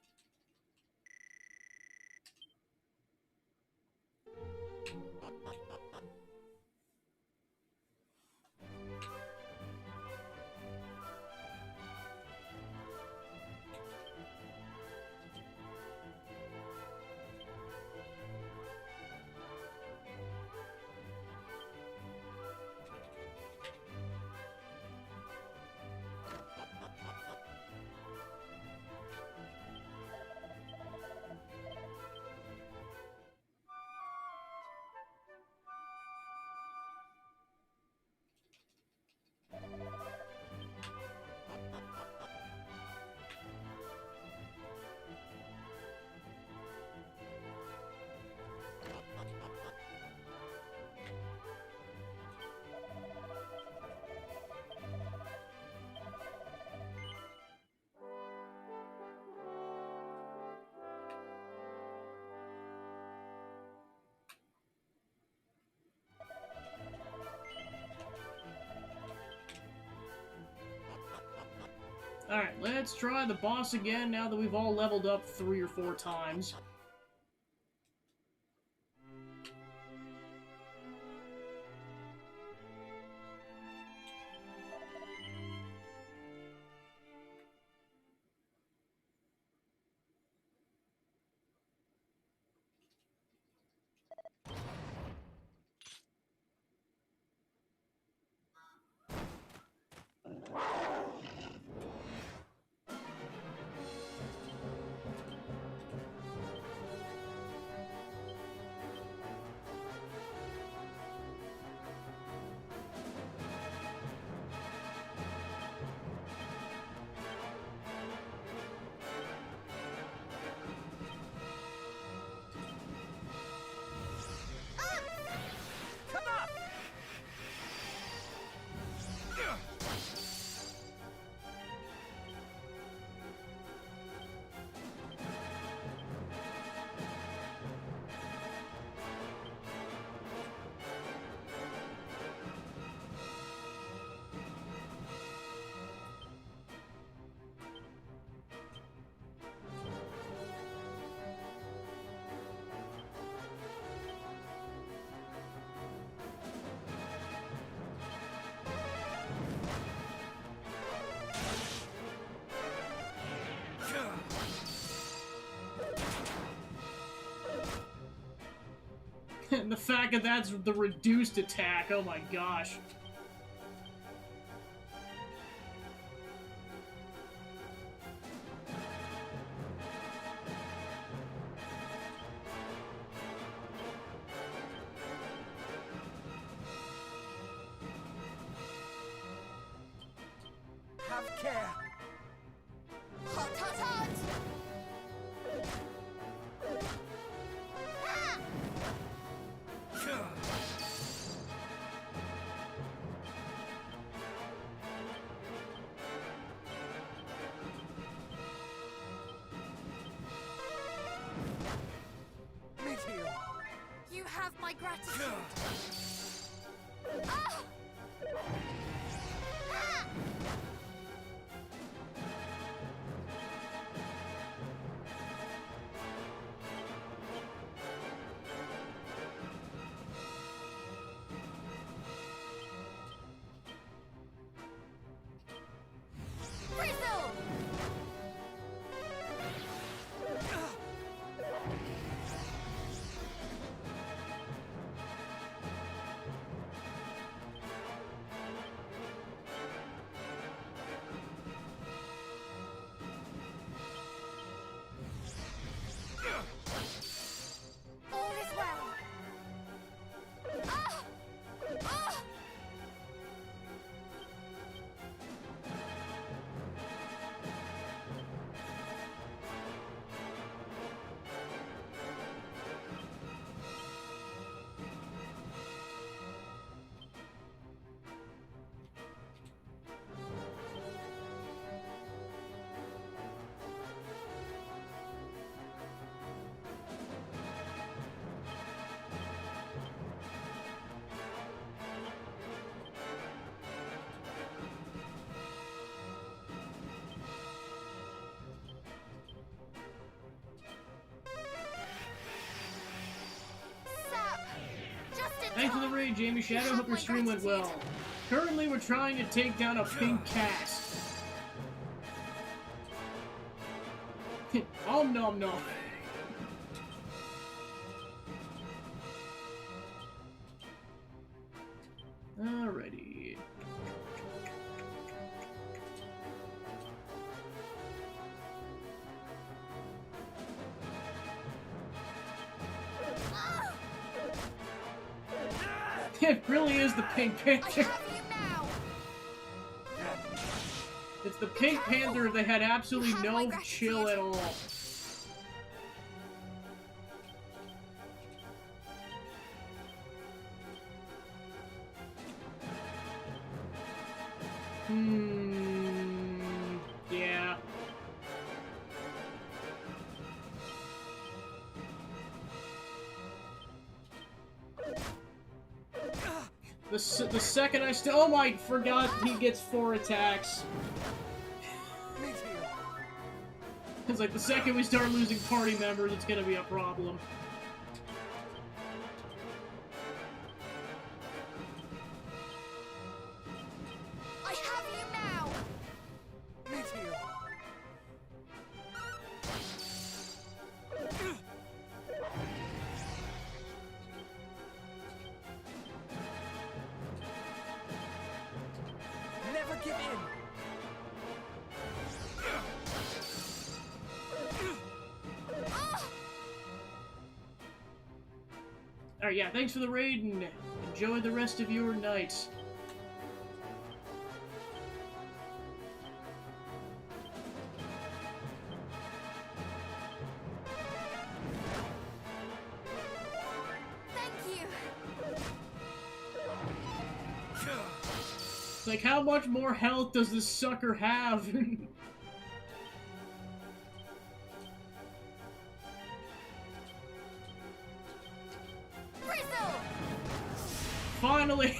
Alright, let's try the boss again now that we've all leveled up 3 or 4 times. And the fact that that's the reduced attack, oh my gosh. Have care. Hot, hot, hot! Ah! Meteor. You have my gratitude. Ah! Ah! Frizzle! All is well. Ah! Ah! Sap! Just in Thanks for the time! raid, Jamie Shadow. You have Hope your my stream went well. gratitude. Currently, we're trying to take down a pink cast. Om nom nom. Alrighty. Ah! It really is the Pink I Panther. have you now! It's the Pink Panther if they had absolutely You have no my gratitude. chill at all. Yeah. The second I oh my, forgot he gets 4 attacks. Meteor. It's like the second we start losing party members, it's gonna be a problem. I have you now! Meteor. Never give in. Alright, yeah, thanks for the raid, and enjoy the rest of your night. Thank you! Like, how much more health does this sucker have? Frizzle! Finally!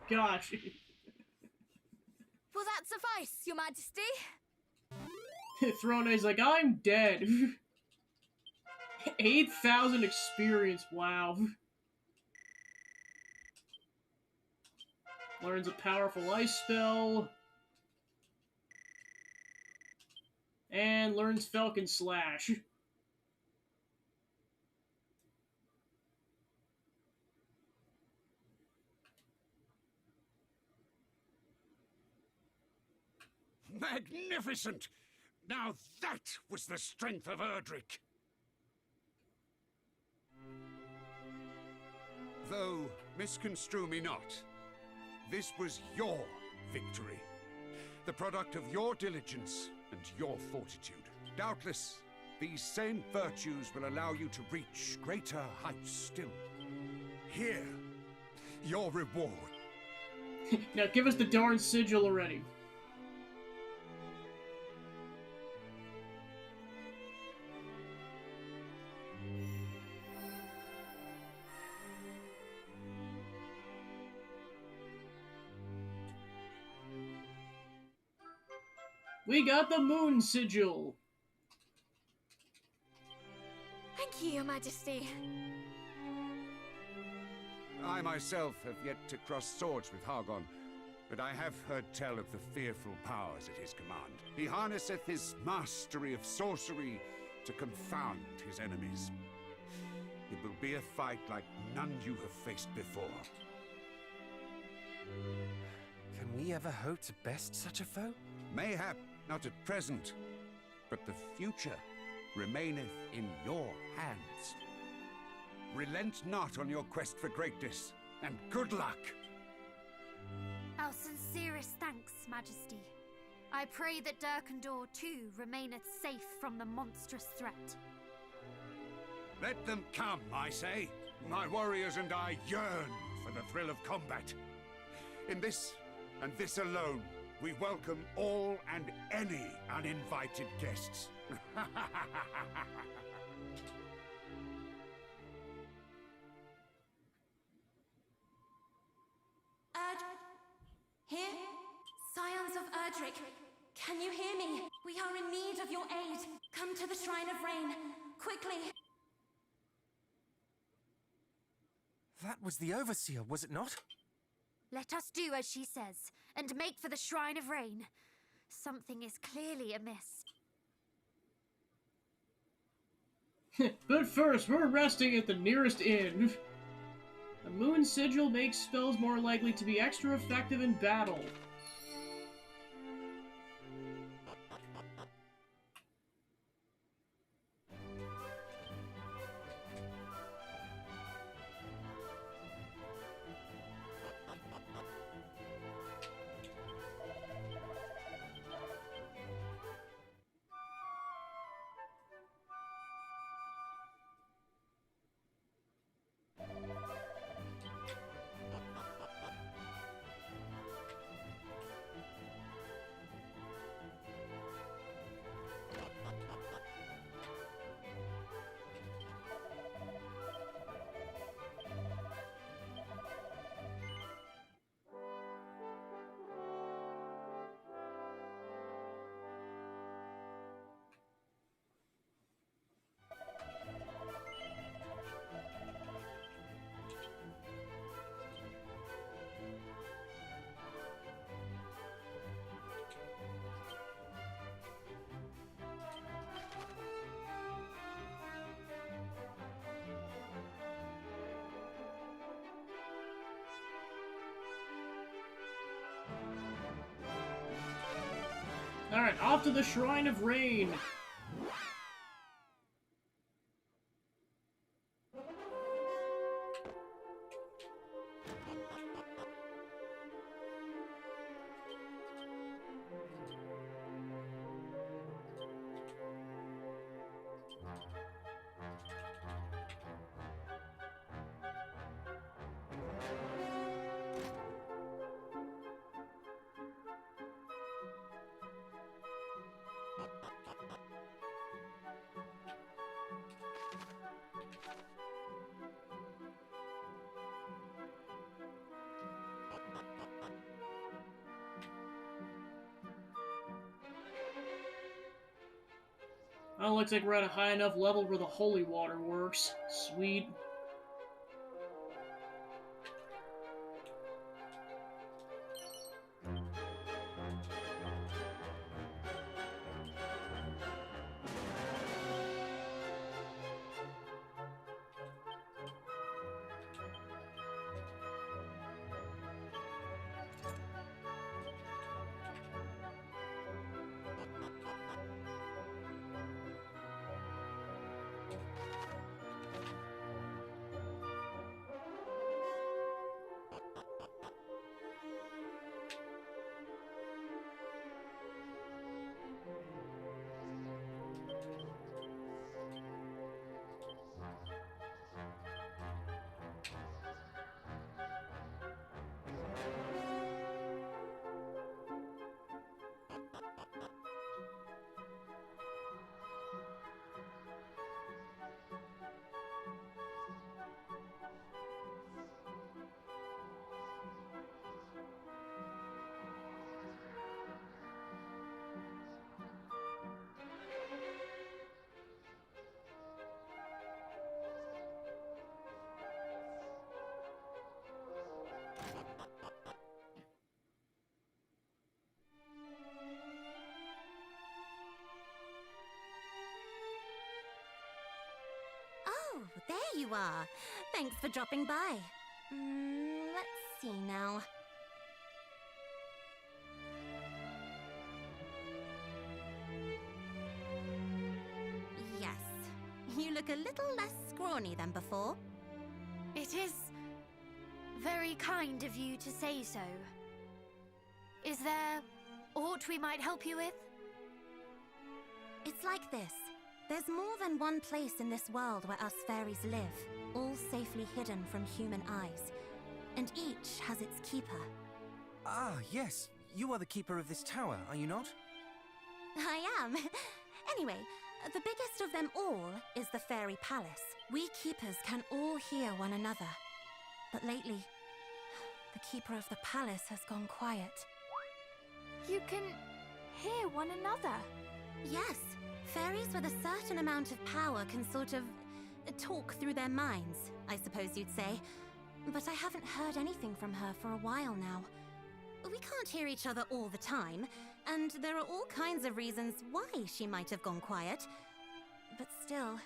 Gosh. Will that suffice, Your Majesty? Throne's like, I'm dead. 8,000 experience, wow. Learns a powerful ice spell. And learns Falcon Slash. Magnificent! Now that was the strength of Erdrick! Though, misconstrue me not, this was your victory. The product of your diligence and your fortitude. Doubtless, these same virtues will allow you to reach greater heights still. Here, your reward. Now give us the darn sigil already. We got the moon sigil. Thank you, Your Majesty. I myself have yet to cross swords with Hargon, but I have heard tell of the fearful powers at his command. He harnesseth his mastery of sorcery to confound his enemies. It will be a fight like none you have faced before. Can we ever hope to best such a foe? Mayhap not at present, but the future remaineth in your hands. Relent not on your quest for greatness, and good luck! Our sincerest thanks, Majesty. I pray that Durkandor too remaineth safe from the monstrous threat. Let them come, I say. My warriors and I yearn for the thrill of combat. In this, and this alone, we welcome all and any uninvited guests. Here? Scions of Erdrick, can you hear me? We are in need of your aid. Come to the Shrine of Rain, quickly. That was the Overseer, was it not? Let us do as she says, and make for the Shrine of Rain. Something is clearly amiss. But first, we're resting at the nearest inn. The moon sigil makes spells more likely to be extra effective in battle. Alright, off to the Shrine of Rain. Oh, looks like we're at a high enough level where the holy water works. Sweet. Oh, there you are. Thanks for dropping by. Let's see now. Yes, you look a little less scrawny than before. It is very kind of you to say so. Is there aught we might help you with? It's like this. There's more than one place in this world where us fairies live, all safely hidden from human eyes. And each has its keeper. Ah, yes. You are the keeper of this tower, are you not? I am. Anyway, the biggest of them all is the Fairy Palace. We keepers can all hear one another. But lately, the keeper of the palace has gone quiet. You can hear one another. Yes, fairies with a certain amount of power can sort of talk through their minds, I suppose you'd say. But I haven't heard anything from her for a while now. We can't hear each other all the time, and there are all kinds of reasons why she might have gone quiet. But still,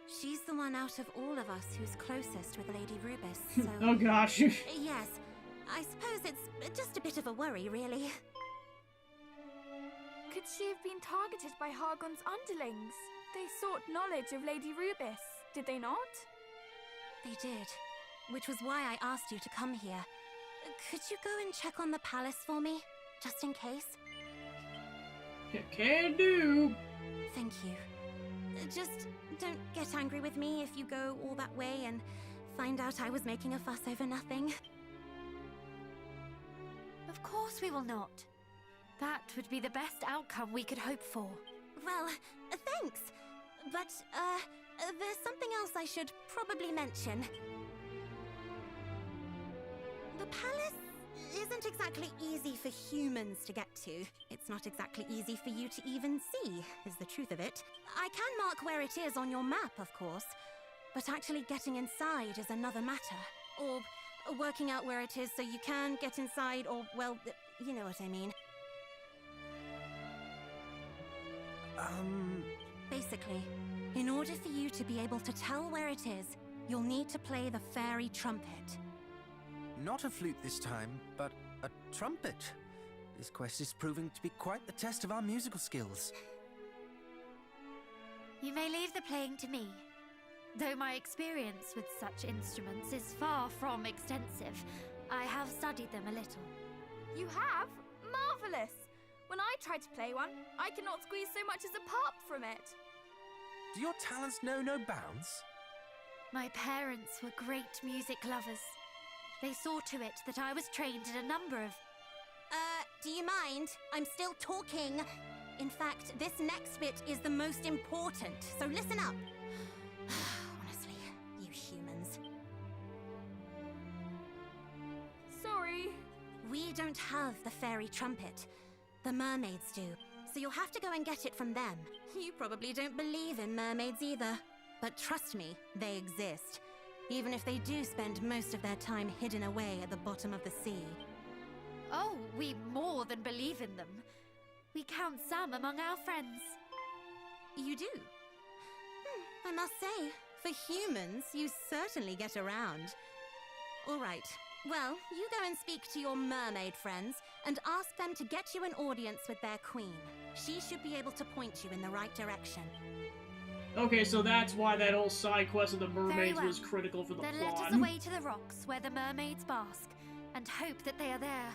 she's the one out of all of us who's closest with Lady Rubis, so... Oh gosh. Yes, I suppose it's just a bit of a worry, really. Could she have been targeted by Hargon's underlings? They sought knowledge of Lady Rubis, did they not? They did, which was why I asked you to come here. Could you go and check on the palace for me, just in case? Can do. Thank you. Just don't get angry with me if you go all that way and find out I was making a fuss over nothing. Of course we will not. That would be the best outcome we could hope for. Well, thanks. But, there's something else I should probably mention. The palace isn't exactly easy for humans to get to. It's not exactly easy for you to even see, is the truth of it. I can mark where it is on your map, of course, but actually getting inside is another matter. Or working out where it is so you can get inside, or, well, you know what I mean. Basically, in order for you to be able to tell where it is, you'll need to play the fairy trumpet. Not a flute this time, but a trumpet. This quest is proving to be quite the test of our musical skills. You may leave the playing to me. Though my experience with such instruments is far from extensive, I have studied them a little. You have? Marvellous! When I try to play one, I cannot squeeze so much as a pop from it. Do your talents know no bounds? My parents were great music lovers. They saw to it that I was trained in a number of... Do you mind? I'm still talking. In fact, this next bit is the most important, so listen up. Honestly, you humans. Sorry. We don't have the fairy trumpet. The mermaids do, so you'll have to go and get it from them. You probably don't believe in mermaids either, but trust me, they exist. Even if they do spend most of their time hidden away at the bottom of the sea. Oh, we more than believe in them. We count some among our friends. You do? I must say, for humans, you certainly get around. All right. Well, you go and speak to your mermaid friends and ask them to get you an audience with their queen. She should be able to point you in the right direction. Okay, so that's why that whole side quest of the Very mermaids well. was critical for the Then plot. let us away to the rocks where the mermaids bask, and hope that they are there.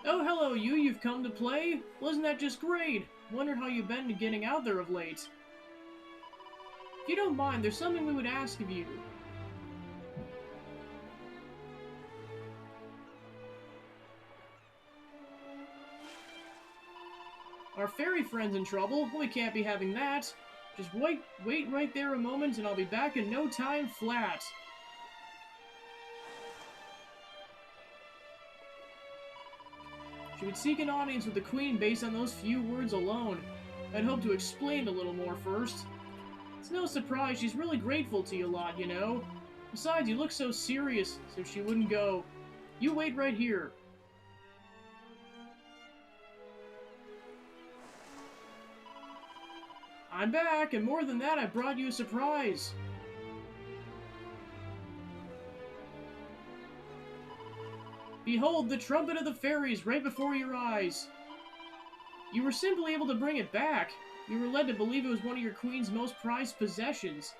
Oh, hello, you've come to play? Wasn't that just great? Wondered how you've been getting out there of late. you don't mind, there's something we would ask of you. Our fairy friend's in trouble. We can't be having that. Just wait right there a moment, and I'll be back in no time flat. She would seek an audience with the Queen based on those few words alone. I'd hoped to explain a little more first. It's no surprise, she's really grateful to you a lot, you know? Besides, you look so serious, so she wouldn't go, "You wait right here." I'm back, and more than that, I brought you a surprise. Behold, the trumpet of the fairies right before your eyes. You were simply able to bring it back. You were led to believe it was one of your queen's most prized possessions.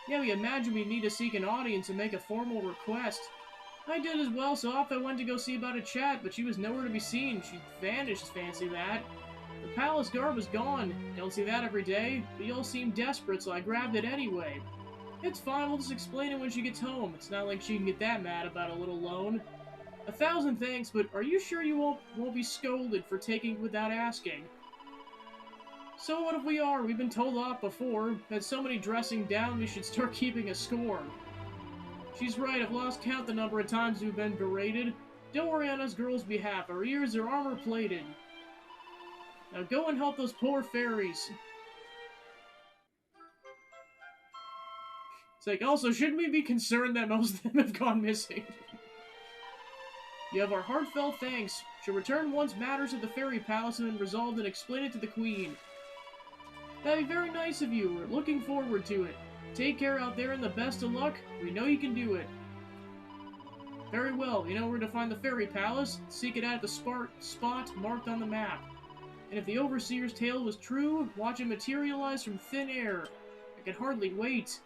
Yeah, we imagined we'd need to seek an audience and make a formal request. I did as well, so off I went to go see about a chat, but she was nowhere to be seen. She vanished, fancy that. The palace guard was gone. Don't see that every day, but you all seem desperate, so I grabbed it anyway. It's fine, we'll just explain it when she gets home. It's not like she can get that mad about a little loan. 1,000 thanks, but are you sure you won't be scolded for taking it without asking? So what if we are? We've been told off before. Had so many dressing down, we should start keeping a score. She's right, I've lost count the number of times we've been berated. Don't worry on us girls' behalf, our ears are armor-plated. Now go and help those poor fairies. It's like, also, shouldn't we be concerned that most of them have gone missing? You have our heartfelt thanks. She'll return once matters at the fairy palace have been resolved and explain it to the queen. That'd be very nice of you. We're looking forward to it. Take care out there and the best of luck. We know you can do it. Very well. You know where to find the fairy palace? Seek it out at the spot marked on the map. And if the overseer's tale was true, watch it materialize from thin air. I can hardly wait.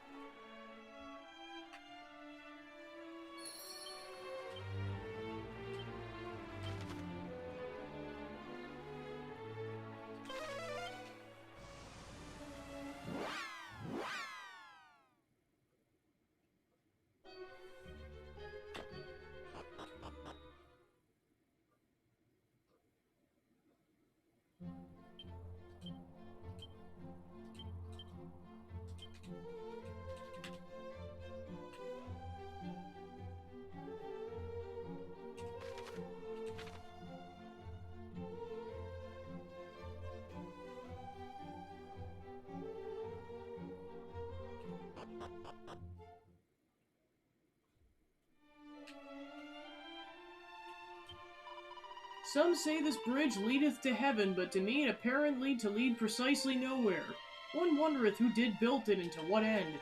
Some say this bridge leadeth to heaven, but to me it apparently to lead precisely nowhere. One wondereth who did build it and to what end.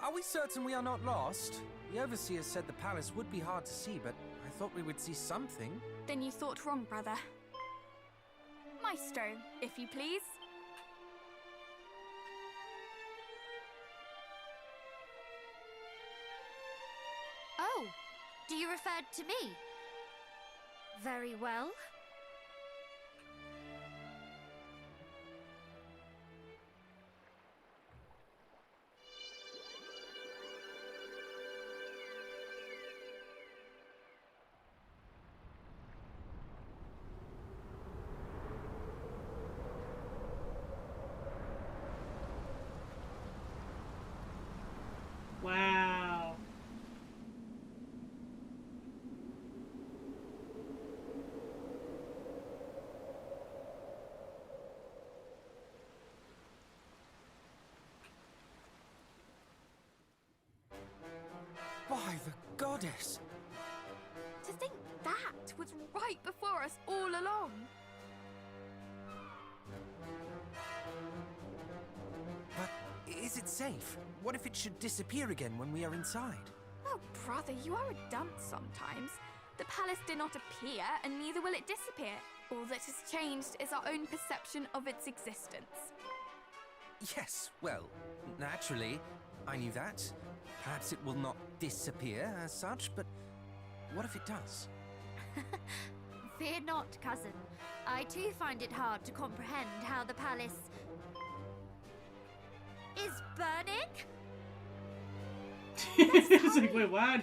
Are we certain we are not lost? The Overseer said the palace would be hard to see, but I thought we would see something. Then you thought wrong, brother. Maestro, if you please. Oh, do you refer to me? Very well. Wow. By the goddess! To think that was right before us all along. But is it safe? What if it should disappear again when we are inside? Oh, brother, you are a dunce sometimes. The palace did not appear, and neither will it disappear. All that has changed is our own perception of its existence. Yes, well, naturally, I knew that. Perhaps it will not disappear as such, but what if it does? Fear not, cousin. I too find it hard to comprehend how the palace is burning. It's like, wait, what?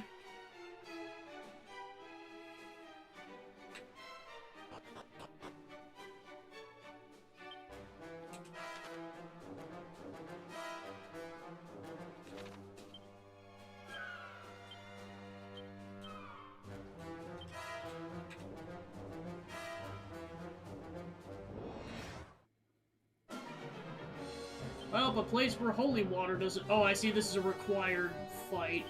Well, a place where holy water doesn't... Oh, I see, this is a required fight.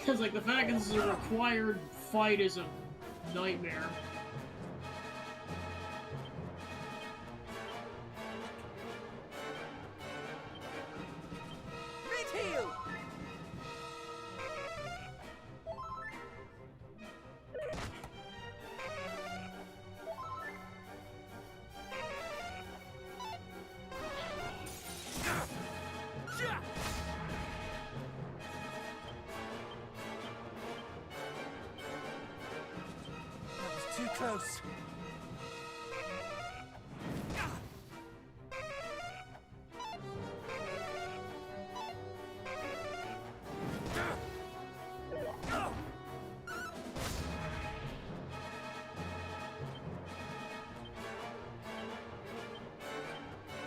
Because, like, the fact that this is a required fight is a nightmare. Too close.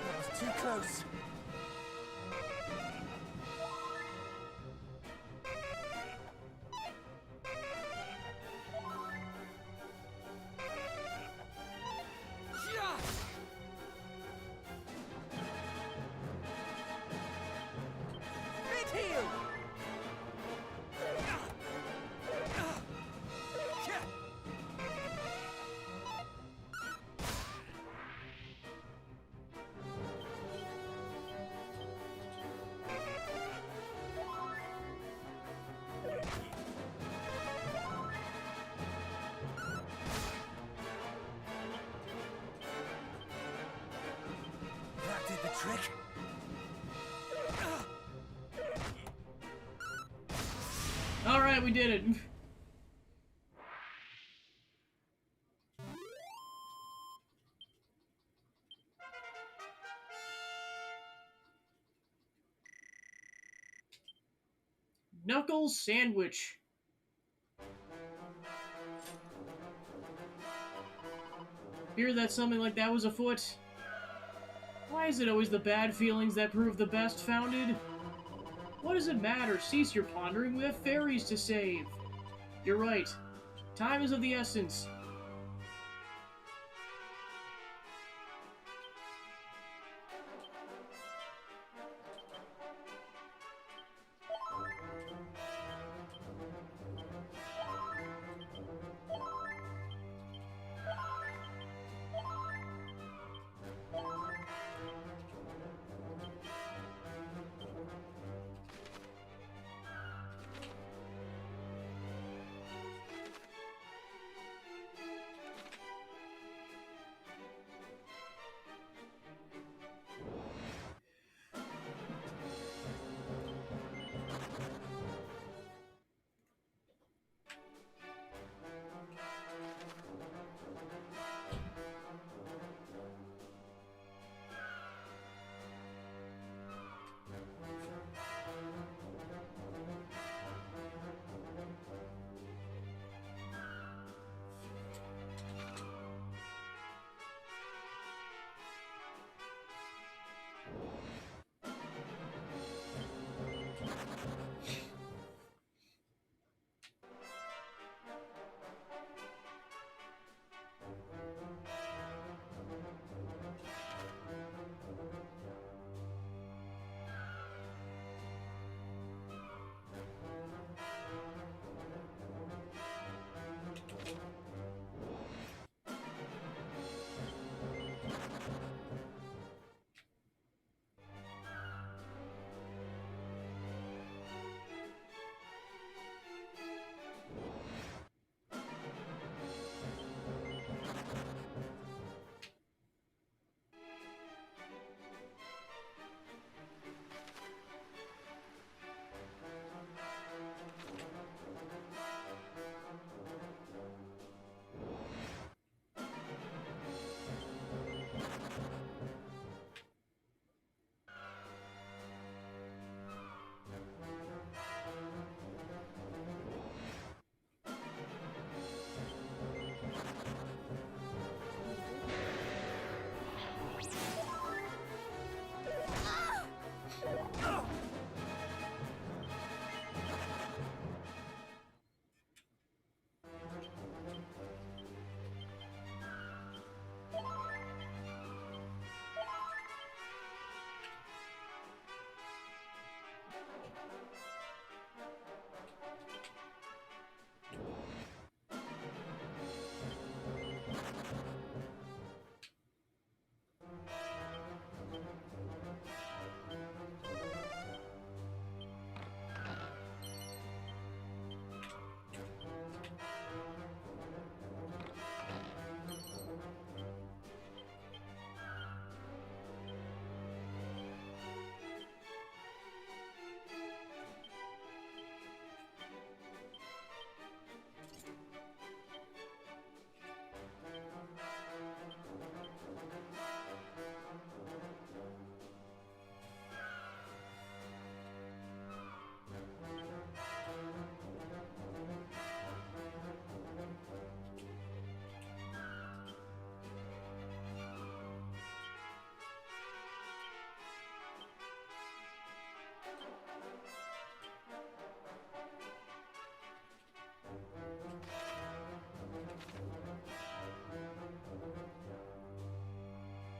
That was too close. That did the trick. Alright, we did it. Knuckles sandwich. Fear that something like that was afoot. Why is it always the bad feelings that prove the best founded? What does it matter? Cease your pondering. We have fairies to save. You're right. Time is of the essence.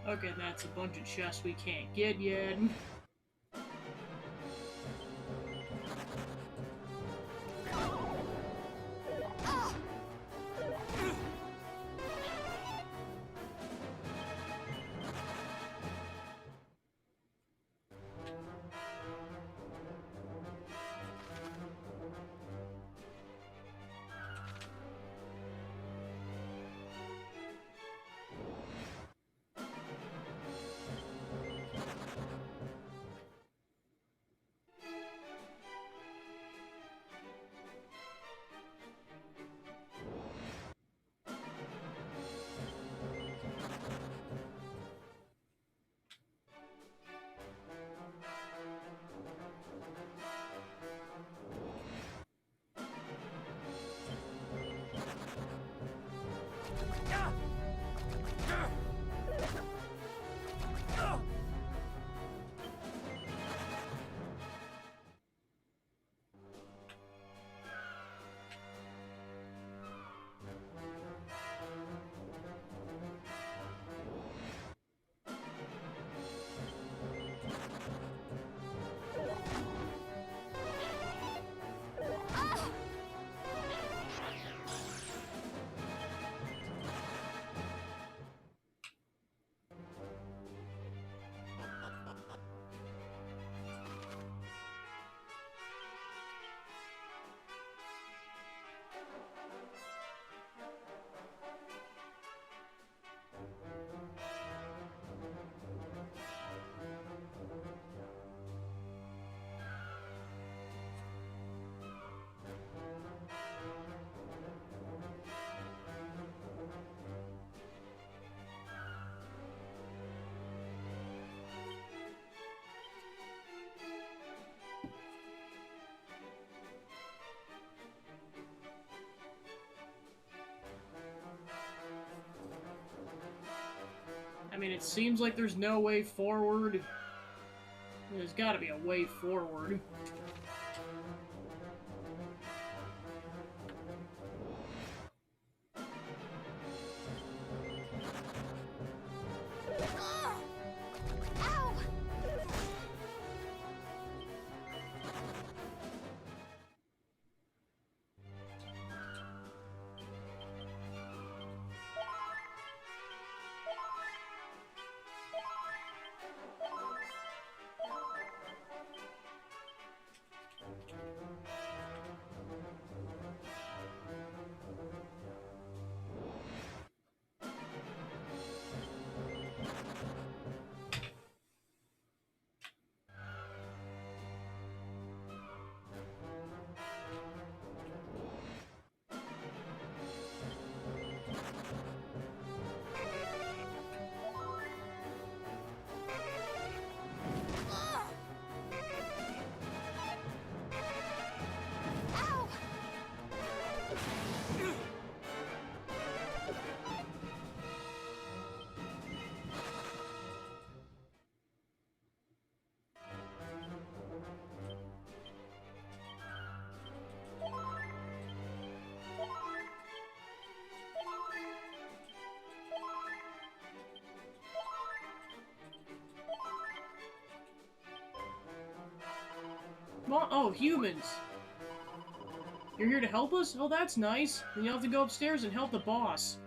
Okay, that's a bunch of chests we can't get yet. I mean, it seems like there's no way forward. There's gotta be a way forward. Ow! Ow! Oh, humans! You're here to help us? Oh, that's nice. Then you'll have to go upstairs and help the boss.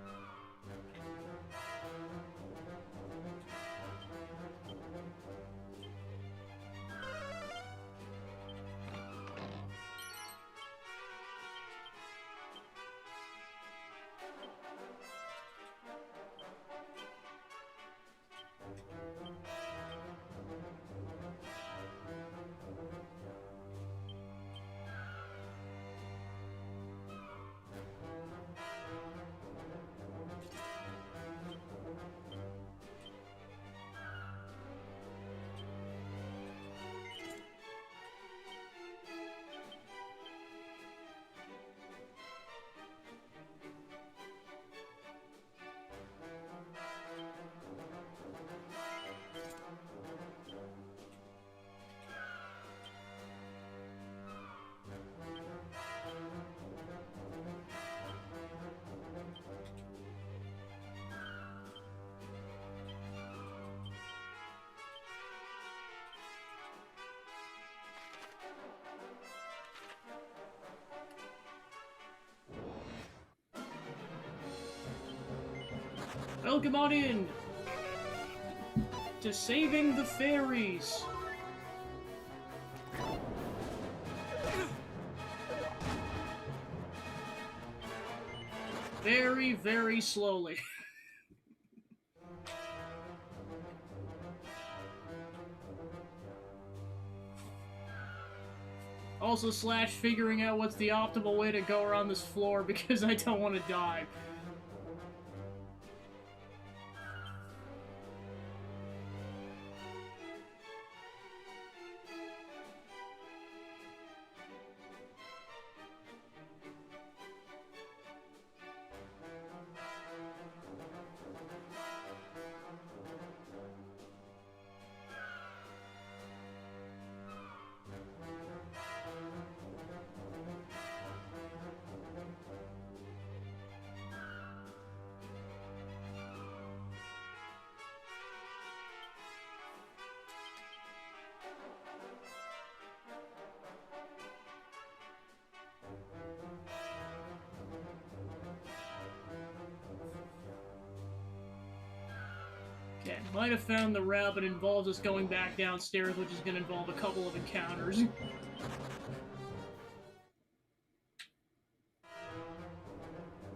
Welcome on in to Saving the Fairies. Very, very slowly. Also / figuring out what's the optimal way to go around this floor because I don't want to die. Okay, might have found the route, but it involves us going back downstairs, which is going to involve a couple of encounters.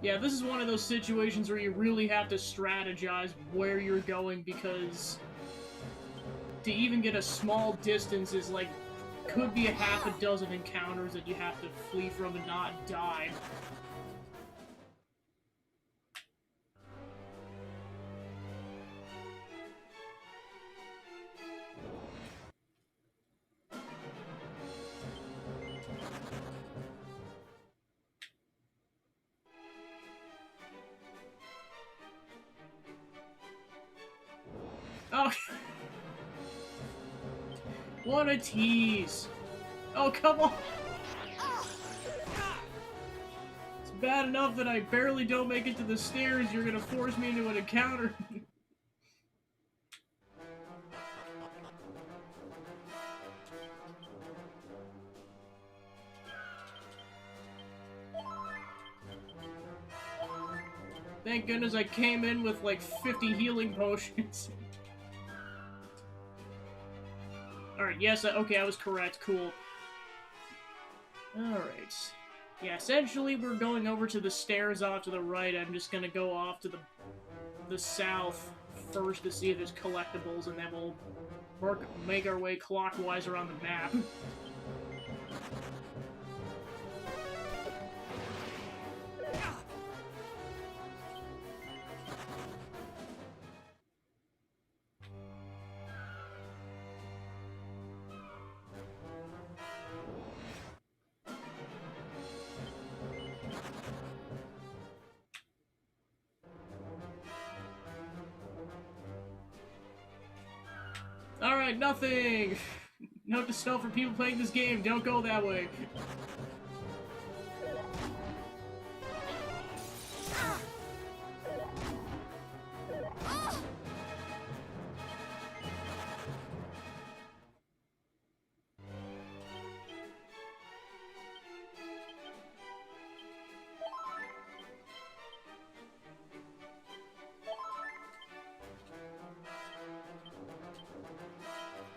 Yeah, this is one of those situations where you really have to strategize where you're going, because to even get a small distance is like, could be a half a dozen encounters that you have to flee from and not die. Oh. What a tease. Oh, come on. It's bad enough that I barely don't make it to the stairs. You're gonna force me into an encounter. Thank goodness I came in with like 50 healing potions. Alright, yes, okay, I was correct. Cool. Alright. Yeah, essentially we're going over to the stairs off to the right. I'm just gonna go off to the south first to see if there's collectibles, and then we'll make our way clockwise around the map. Alright, nothing! Note to self for people playing this game, don't go that way.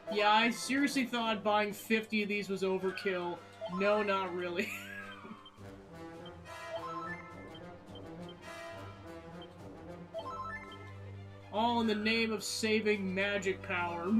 Yeah, I seriously thought buying 50 of these was overkill. No, not really. All in the name of saving magic power.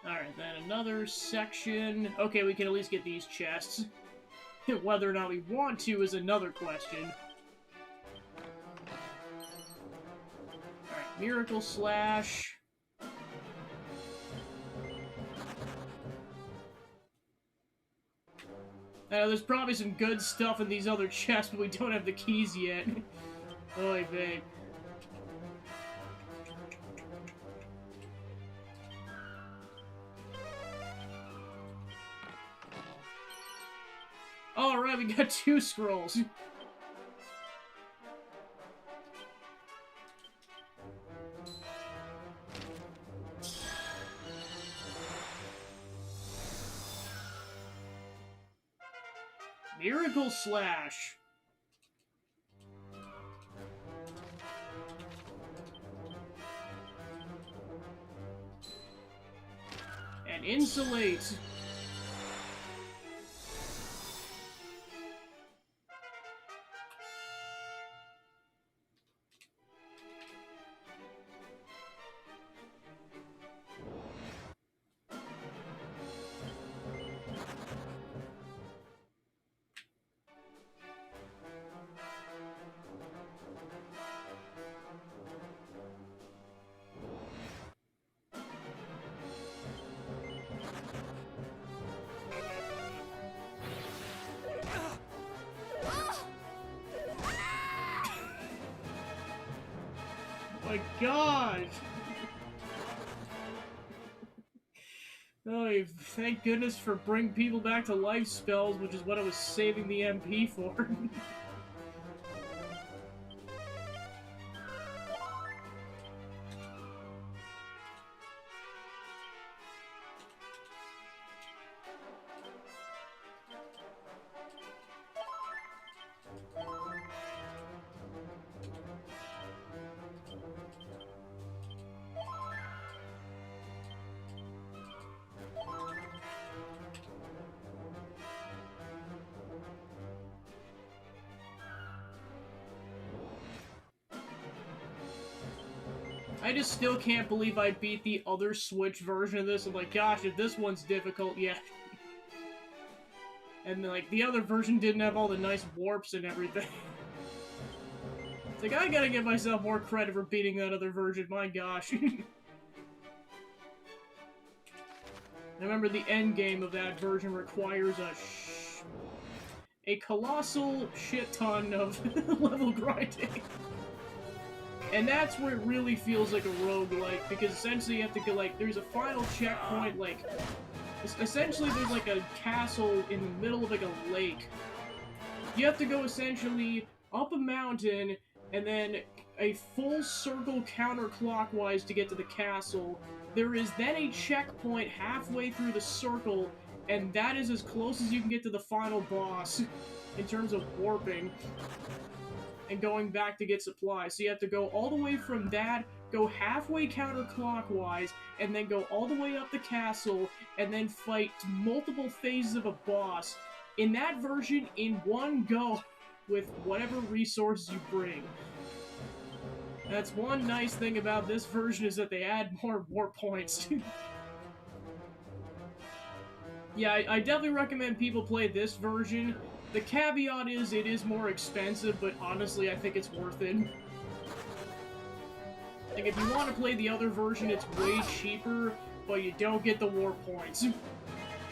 Alright, then another section. Okay, we can at least get these chests. Whether or not we want to is another question. Alright, Miracle Slash. There's probably some good stuff in these other chests, but we don't have the keys yet. Oy vey. Alright, we got 2 scrolls. Miracle Slash. And Insulate. My God! Oh, thank goodness for bring people back to life spells, which is what I was saving the MP for. I just still can't believe I beat the other Switch version of this. I'm like, gosh, if this one's difficult, yeah. And, like, the other version didn't have all the nice warps and everything. It's like, I gotta give myself more credit for beating that other version, my gosh. I remember the end game of that version requires a colossal shit ton of level grinding. And that's where it really feels like a roguelike, because essentially you have to go, like, there's a final checkpoint, like, essentially there's, like, a castle in the middle of, like, a lake. You have to go, essentially, up a mountain, and then a full circle counterclockwise to get to the castle. There is then a checkpoint halfway through the circle, and that is as close as you can get to the final boss, in terms of warping. And going back to get supplies. So you have to go all the way from that, go halfway counterclockwise, and then go all the way up the castle, and then fight multiple phases of a boss. In that version, in one go, with whatever resources you bring. That's one nice thing about this version, is that they add more warp points. Yeah, I definitely recommend people play this version. The caveat is, it is more expensive, but honestly, I think it's worth it. Like, if you want to play the other version, it's way cheaper, but you don't get the warp points.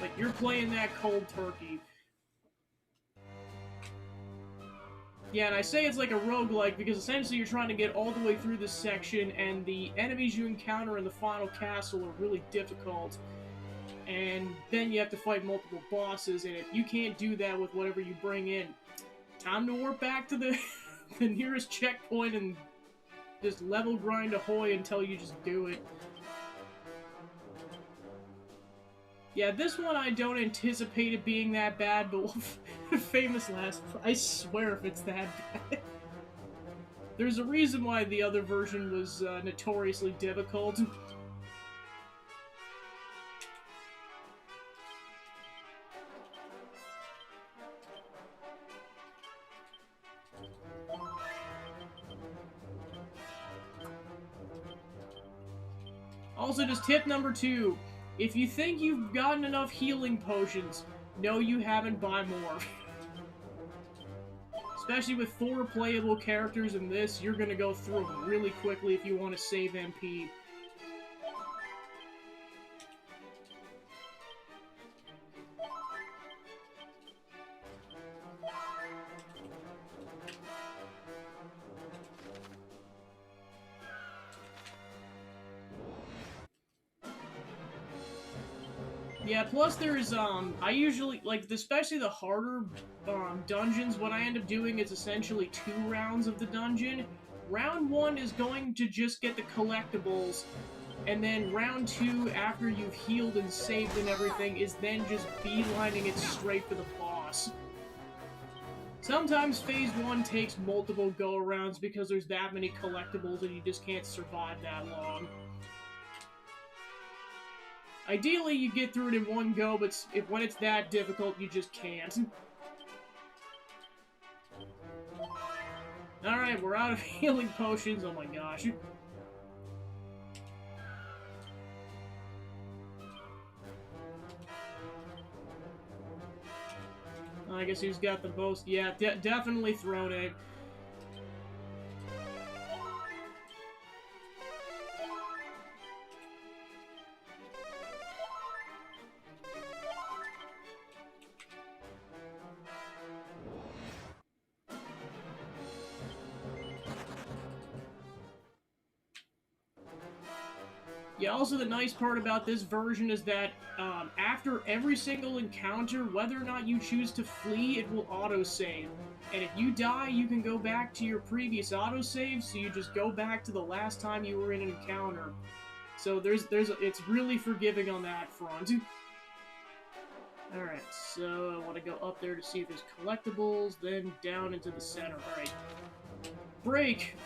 Like, you're playing that cold turkey. Yeah, and I say it's like a roguelike because essentially you're trying to get all the way through this section, and the enemies you encounter in the final castle are really difficult. And then you have to fight multiple bosses, and if you can't do that with whatever you bring in, time to warp back to the, the nearest checkpoint and just level grind ahoy until you just do it. Yeah, this one I don't anticipate it being that bad, but famous last... I swear if it's that bad. There's a reason why the other version was notoriously difficult. Also, just tip number 2. If you think you've gotten enough healing potions, no you haven't, buy more. Especially with 4 playable characters in this, you're gonna go through them really quickly if you want to save MP. Yeah, plus there's, I usually, like, especially the harder, dungeons, what I end up doing is essentially 2 rounds of the dungeon. Round 1 is going to just get the collectibles, and then round 2, after you've healed and saved and everything, is then just beelining it straight for the boss. Sometimes Phase 1 takes multiple go-arounds because there's that many collectibles and you just can't survive that long. Ideally, you get through it in one go, but when it's that difficult, you just can't. Alright, we're out of healing potions. Oh my gosh. I guess who's got the most? Yeah, definitely Throne Egg. Yeah, also the nice part about this version is that after every single encounter, whether or not you choose to flee, it will autosave. And if you die, you can go back to your previous autosave, so you just go back to the last time you were in an encounter. So it's really forgiving on that front. Alright, so I want to go up there to see if there's collectibles, then down into the center. Alright. Break!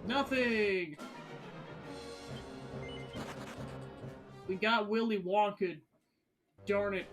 Nothing! We got Willy Wonka. Darn it.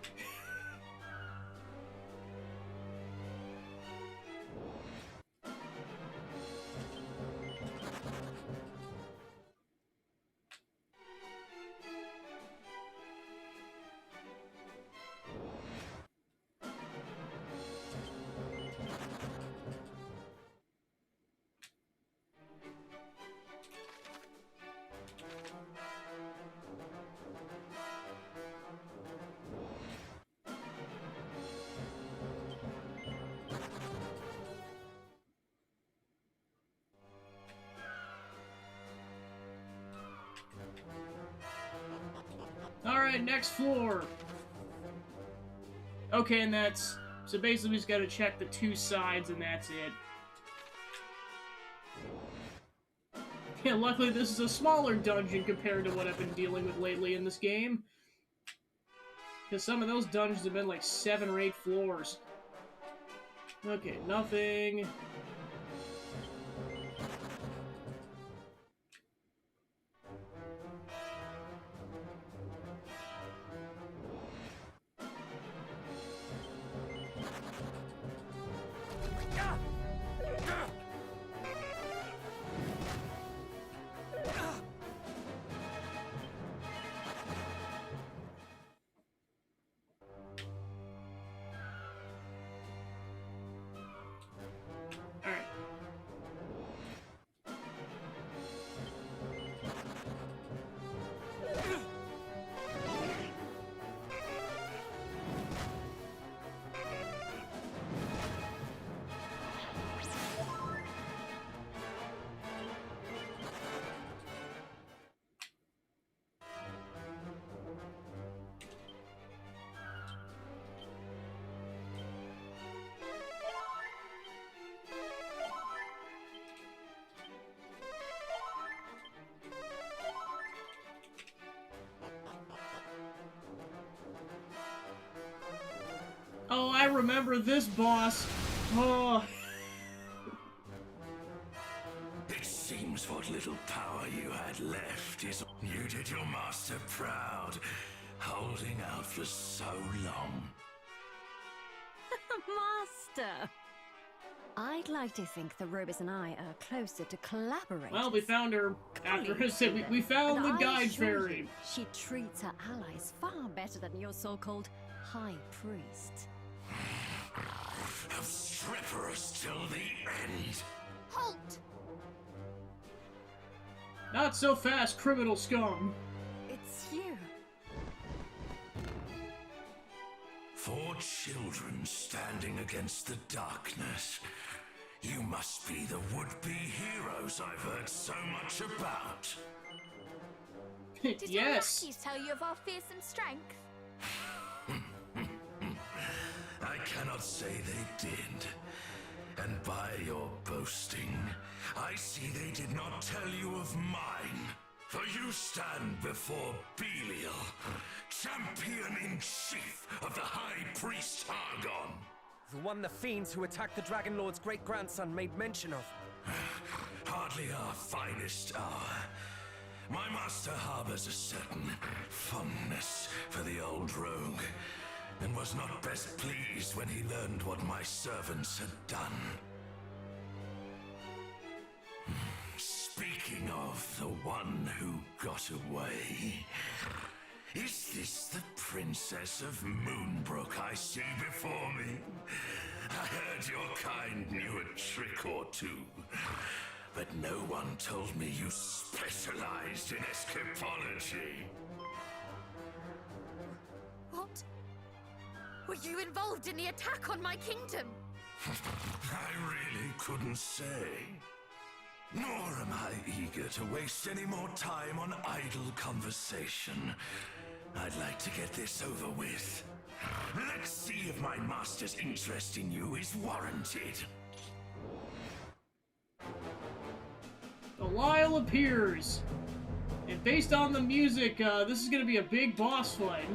Alright, next floor. Okay, and that's... So basically we just gotta check the two sides and that's it. Yeah, luckily this is a smaller dungeon compared to what I've been dealing with lately in this game. Because some of those dungeons have been like 7 or 8 floors. Okay, nothing. Alright. Oh, I remember this boss. Oh. It seems what little power you had left is... You did your master proud, holding out for so long. Master! I'd like to think the Robus and I are closer to collaborating. Well, we found her after her said we found the guide fairy. She treats her allies far better than your so-called High Priest. Obstreperous till the end. Halt! Not so fast, criminal scum. It's you. 4 children standing against the darkness. You must be the would-be heroes I've heard so much about. Did your Yes. lackeys tell you of our fearsome strength? I cannot say they did. And by your boasting, I see they did not tell you of mine. For you stand before Belial, champion-in-chief of the High Priest Hargon. The one the fiends who attacked the Dragon Lord's great-grandson made mention of. Hardly our finest hour. My master harbors a certain fondness for the old rogue, and was not best pleased when he learned what my servants had done. Speaking of the one who got away, is this the Princess of Moonbrook I see before me? I heard your kind knew a trick or two, but no one told me you specialized in escapology. What? Were you involved in the attack on my kingdom? I really couldn't say. Nor am I eager to waste any more time on idle conversation. I'd like to get this over with. Let's see if my master's interest in you is warranted. Belial appears. And based on the music, this is gonna be a big boss fight.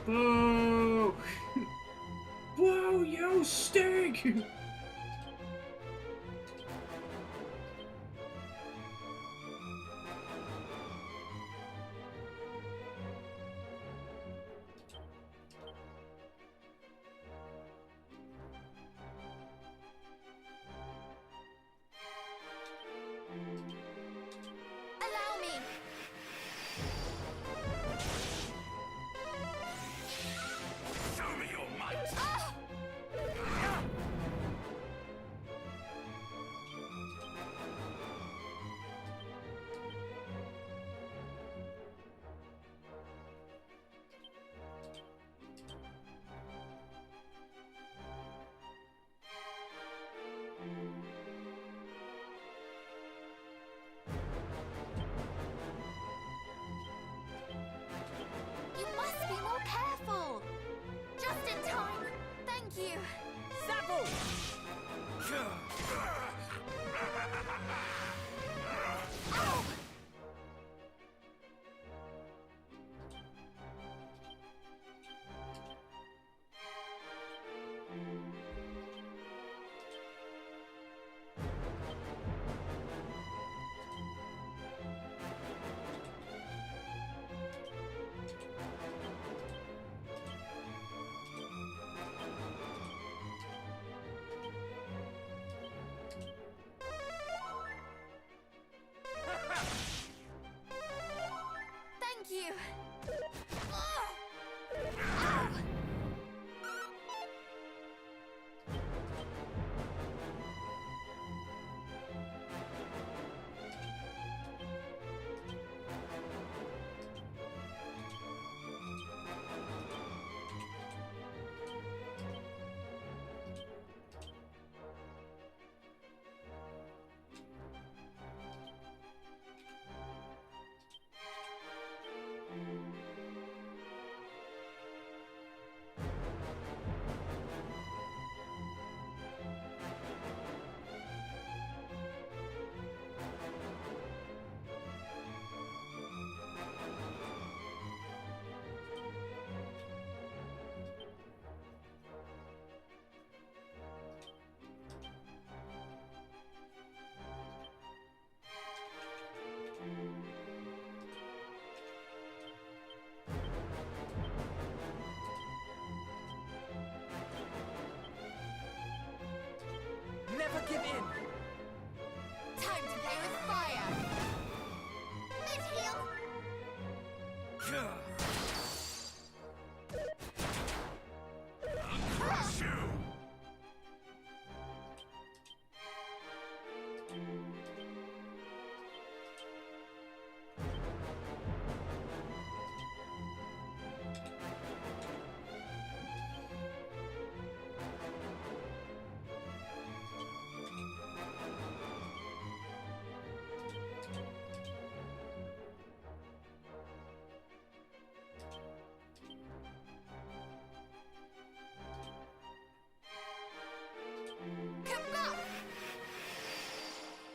Boo! Boo, you stink! Allow me! Show me your might! You must be more careful! Just in time! Thank you! Zapple! Ow! Thank you! Ow! Never give in! Time to play with fire! Mid-heal! Crush you! Kabluff!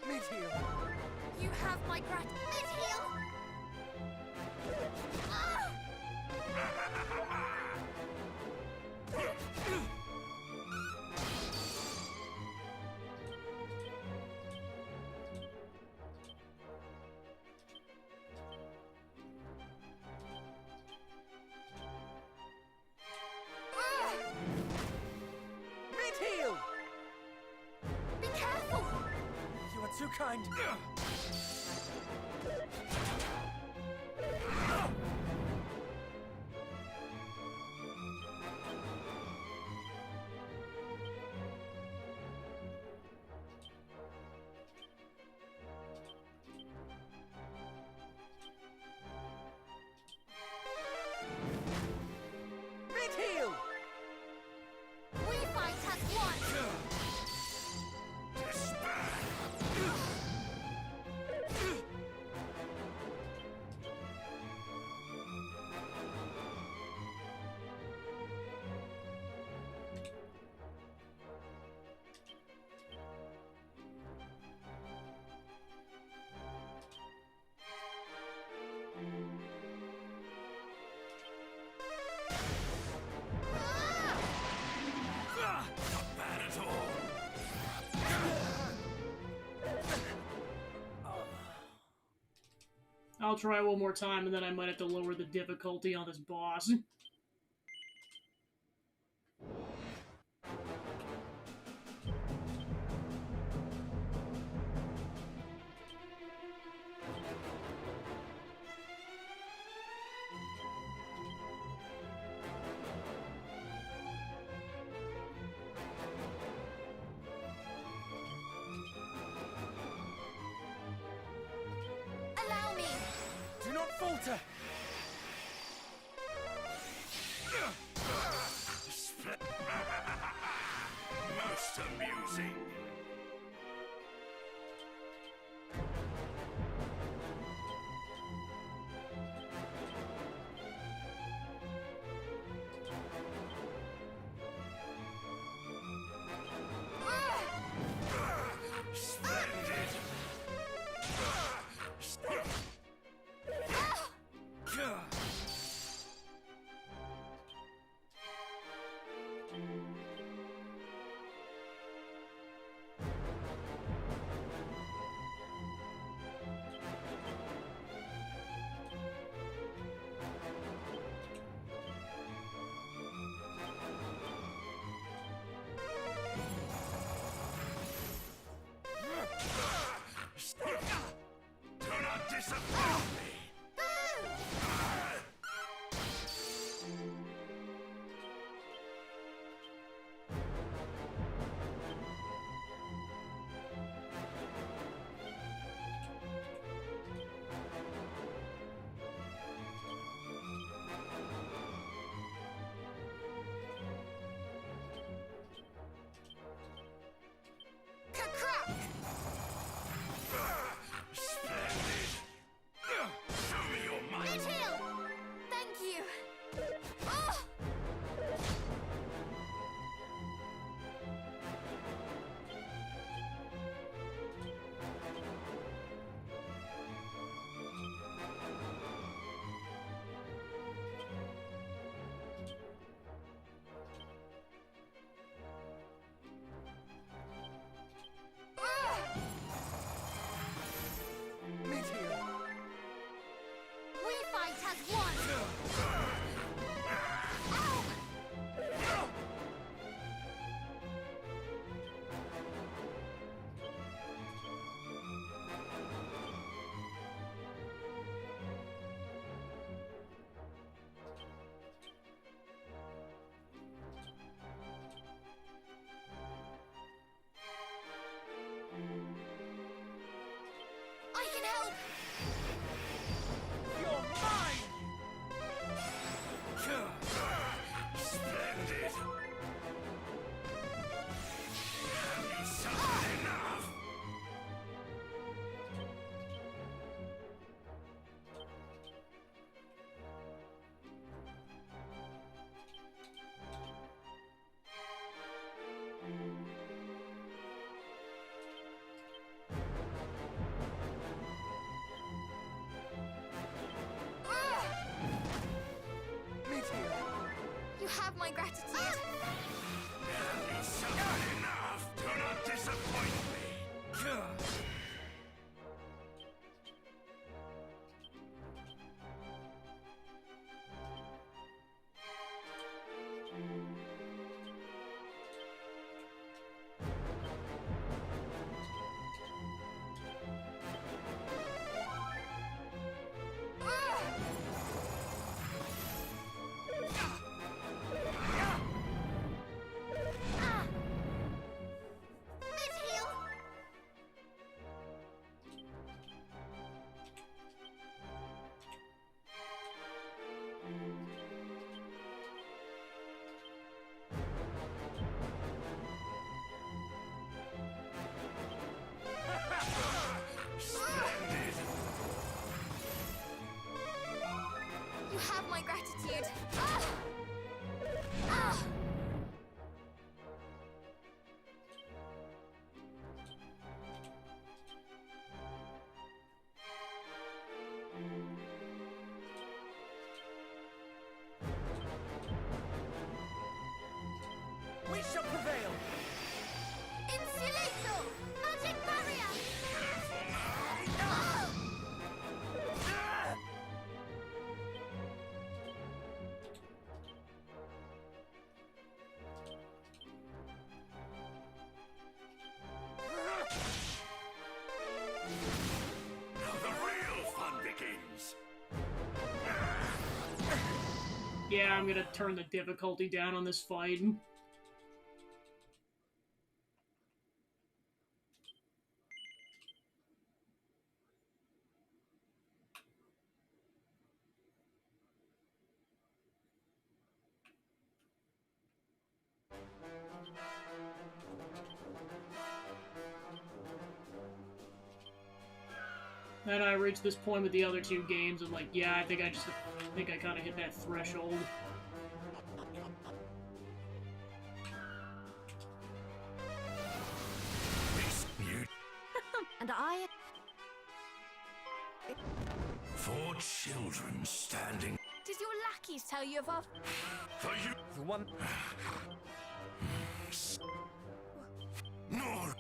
Mid-heal! You have my grat. Mid-heal! Ah! Ah! Mid-heal! Be careful! You are too kind. Mid-heal! We fight as one! Despair! I'll try one more time, and then I might have to lower the difficulty on this boss. Allow me! Do not falter! Most amusing. Splendid. Do not disappoint me. Ka-crack! Splendid. Show me your might. Mid-heel! Thank you! Oh! Mid-heel! We fight as one! Ow! I can help! You're mine! Splendid. Have you suffered enough? Mid-heel! You have my gratitude. Have you suffered enough? Do not disappoint me. Mid-heel! Splendid. You have my gratitude. Ah! Ah! We shall prevail! Insulator! Magic barrier! Careful now. Ah! Yeah, I'm gonna turn the difficulty down on this fight. Then I reached this point with the other two games, I'm like, yeah, I think I kind of hit that threshold. And I... 4 children standing. Did your lackeys tell you of our... For you. The one... Nor.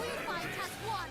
We fight as one!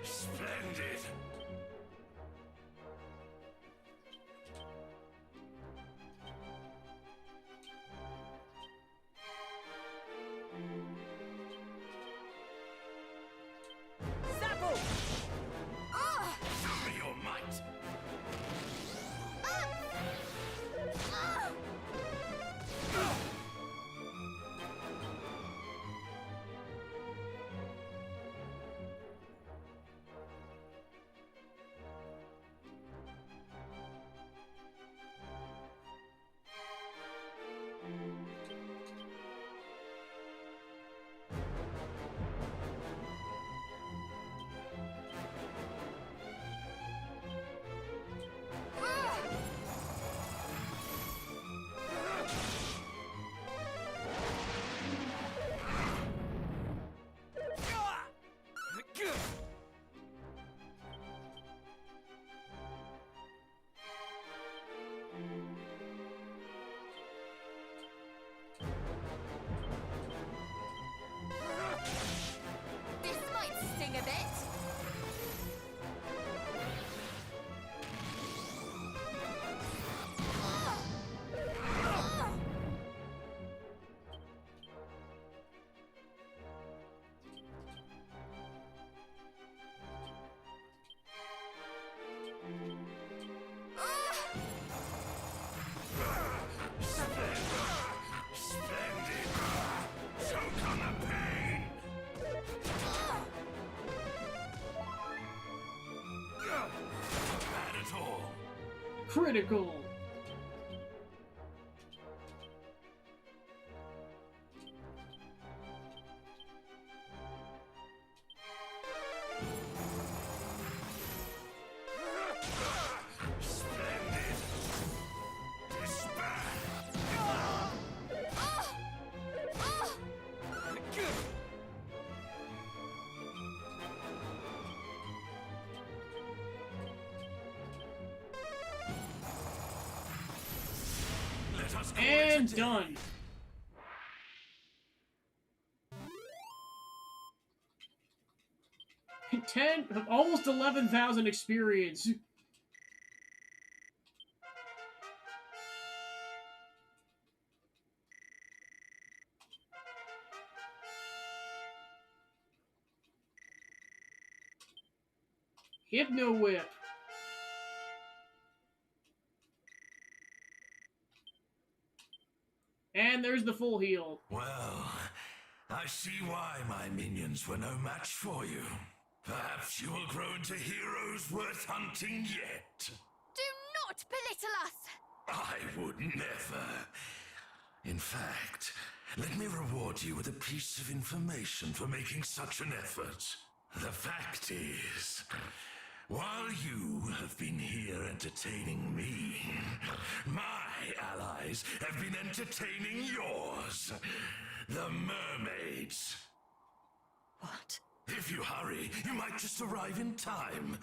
Splendid. Show me your might. This might sting a bit. Splendid. Choke on the pain. Bad at all. Critical! Splendid. Despair. Let us call it a And day. done! Almost 11,000 experience. Hypno Whip. And there's the full heal. Well, I see why my minions were no match for you. Perhaps you will grow into heroes worth hunting yet. Do not belittle us! I would never. In fact, let me reward you with a piece of information for making such an effort. The fact is, while you have been here entertaining me, my allies have been entertaining yours. The mermaids. What? If you hurry, you might just arrive in time.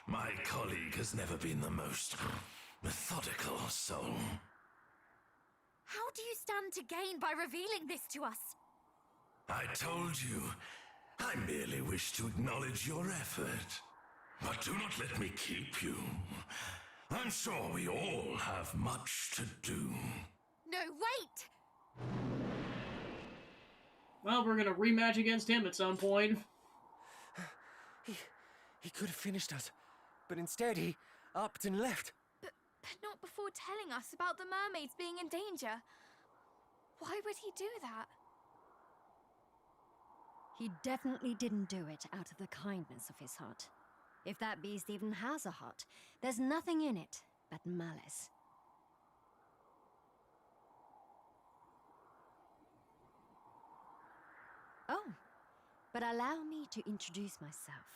My colleague has never been the most methodical soul. How do you stand to gain by revealing this to us? I told you, I merely wish to acknowledge your effort. But do not let me keep you. I'm sure we all have much to do. No, wait! Well, we're gonna rematch against him at some point. He could have finished us, but instead he upped and left. But not before telling us about the mermaids being in danger. Why would he do that? He definitely didn't do it out of the kindness of his heart. If that beast even has a heart, there's nothing in it but malice. Oh, but allow me to introduce myself.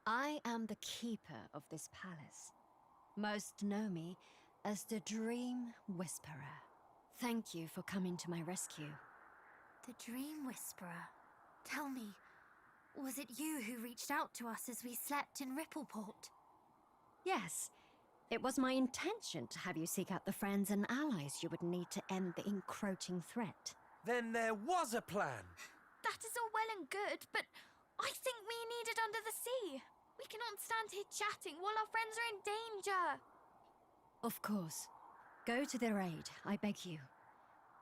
I am the keeper of this palace. Most know me as the Dream Whisperer. Thank you for coming to my rescue. The Dream Whisperer. Tell me, was it you who reached out to us as we slept in Rippleport? Yes, it was my intention to have you seek out the friends and allies you would need to end the encroaching threat. Then there was a plan. That is all well and good, but I think we need it under the sea. We cannot stand here chatting while our friends are in danger. Of course. Go to their aid, I beg you.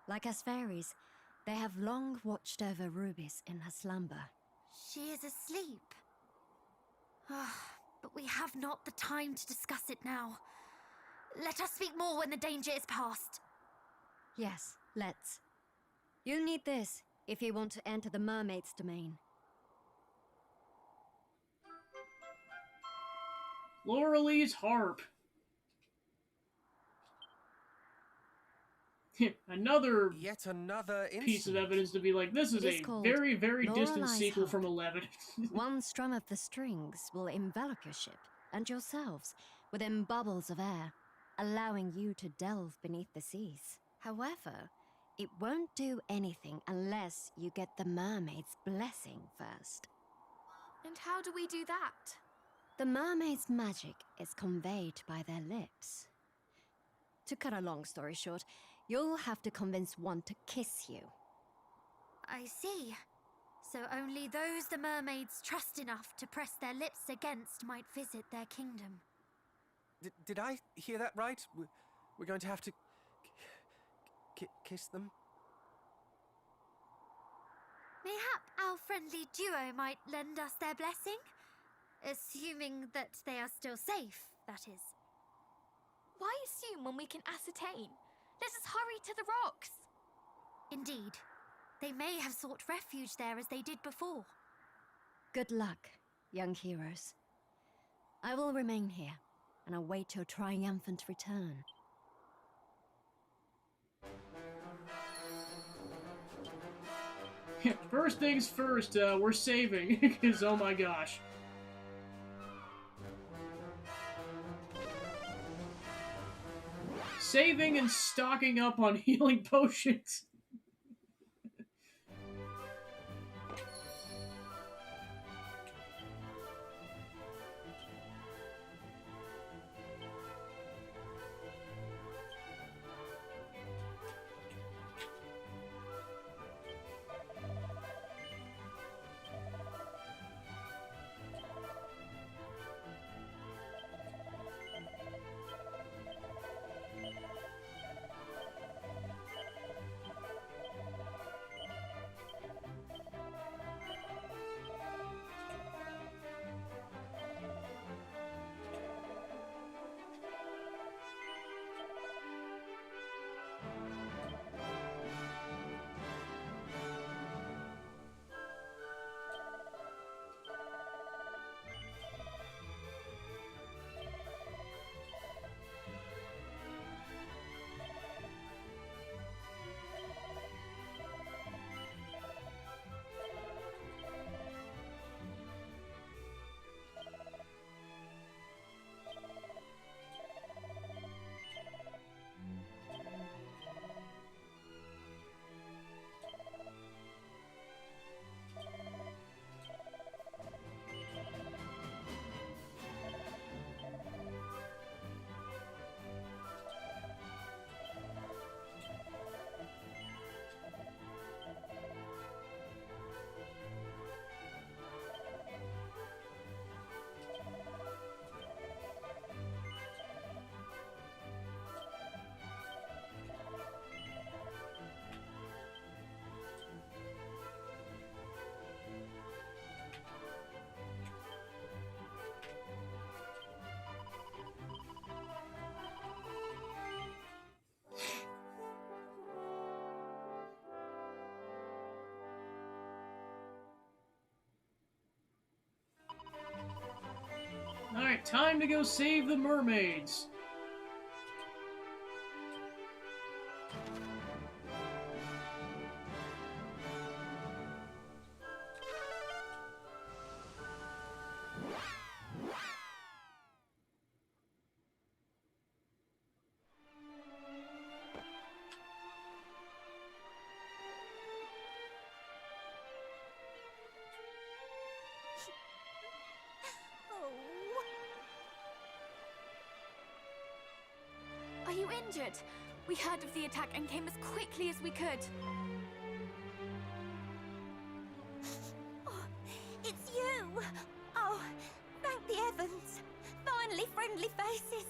Like us fairies, they have long watched over Rubis in her slumber. She is asleep. But we have not the time to discuss it now. Let us speak more when the danger is past. Yes, let's. You'll need this if you want to enter the mermaid's domain. Laurelie's harp. Another Yet another piece of incident. evidence to be like, this is It is a called very, very distant Lorelai's sequel Harp. from 11. One strum of the strings will envelop your ship and yourselves within bubbles of air, allowing you to delve beneath the seas. However, it won't do anything unless you get the mermaid's blessing first. And how do we do that? The mermaid's magic is conveyed by their lips. To cut a long story short, you'll have to convince one to kiss you. I see. So only those the mermaids trust enough to press their lips against might visit their kingdom. Did I hear that right? We're going to have to kiss them? Mayhap our friendly duo might lend us their blessing? Assuming that they are still safe, that is. Why assume when we can ascertain? Let us hurry to the rocks. Indeed. They may have sought refuge there as they did before. Good luck, young heroes. I will remain here and await your triumphant return. First things first, we're saving, because oh my gosh. Saving and stocking up on healing potions. time to go save the mermaids. Are you injured? We heard of the attack and came as quickly as we could. Oh, it's you! Oh, thank the heavens! Finally, friendly faces!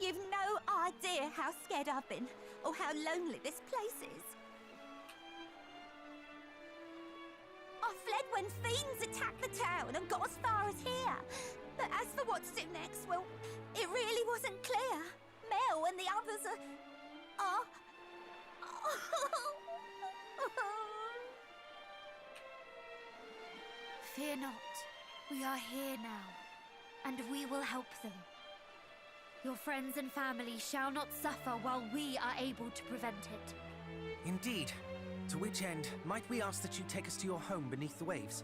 You've no idea how scared I've been, or how lonely this place is. I fled when fiends attacked the town and got as far as here. But as for what to do next, well, it really wasn't clear. Mel and the others are... Fear not. We are here now, and we will help them. Your friends and family shall not suffer while we are able to prevent it. Indeed. To which end, might we ask that you take us to your home beneath the waves?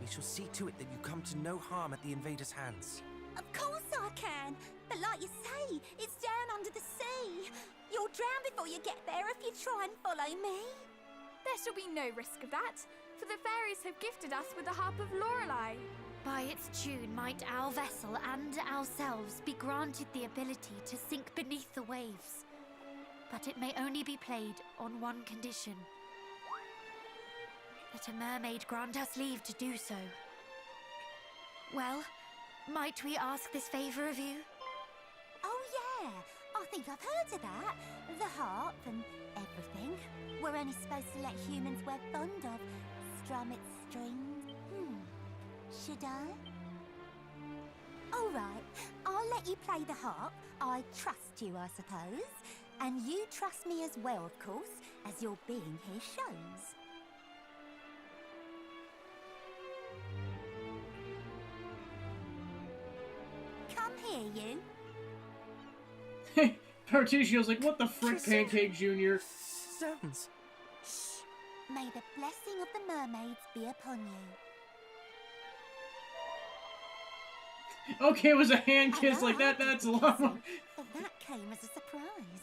We shall see to it that you come to no harm at the invaders' hands. Of course I can, but like you say, it's down under the sea. You'll drown before you get there if you try and follow me. There shall be no risk of that, for the fairies have gifted us with the harp of Lorelei. By its tune might our vessel and ourselves be granted the ability to sink beneath the waves. But it may only be played on one condition. That a mermaid grant us leave to do so. Well, might we ask this favour of you? Oh yeah, I think I've heard of that. The harp and everything. We're only supposed to let humans we're fond of strum its strings. Should I? All right, I'll let you play the harp. I trust you, I suppose. And you trust me as well, of course, as your being here shows. Come here, you. Partitio's like, what the frick, Pancake Jr.? Zounds. May the blessing of the mermaids be upon you. Okay, it was a hand kiss like that. That's a lot more. But that came as a surprise.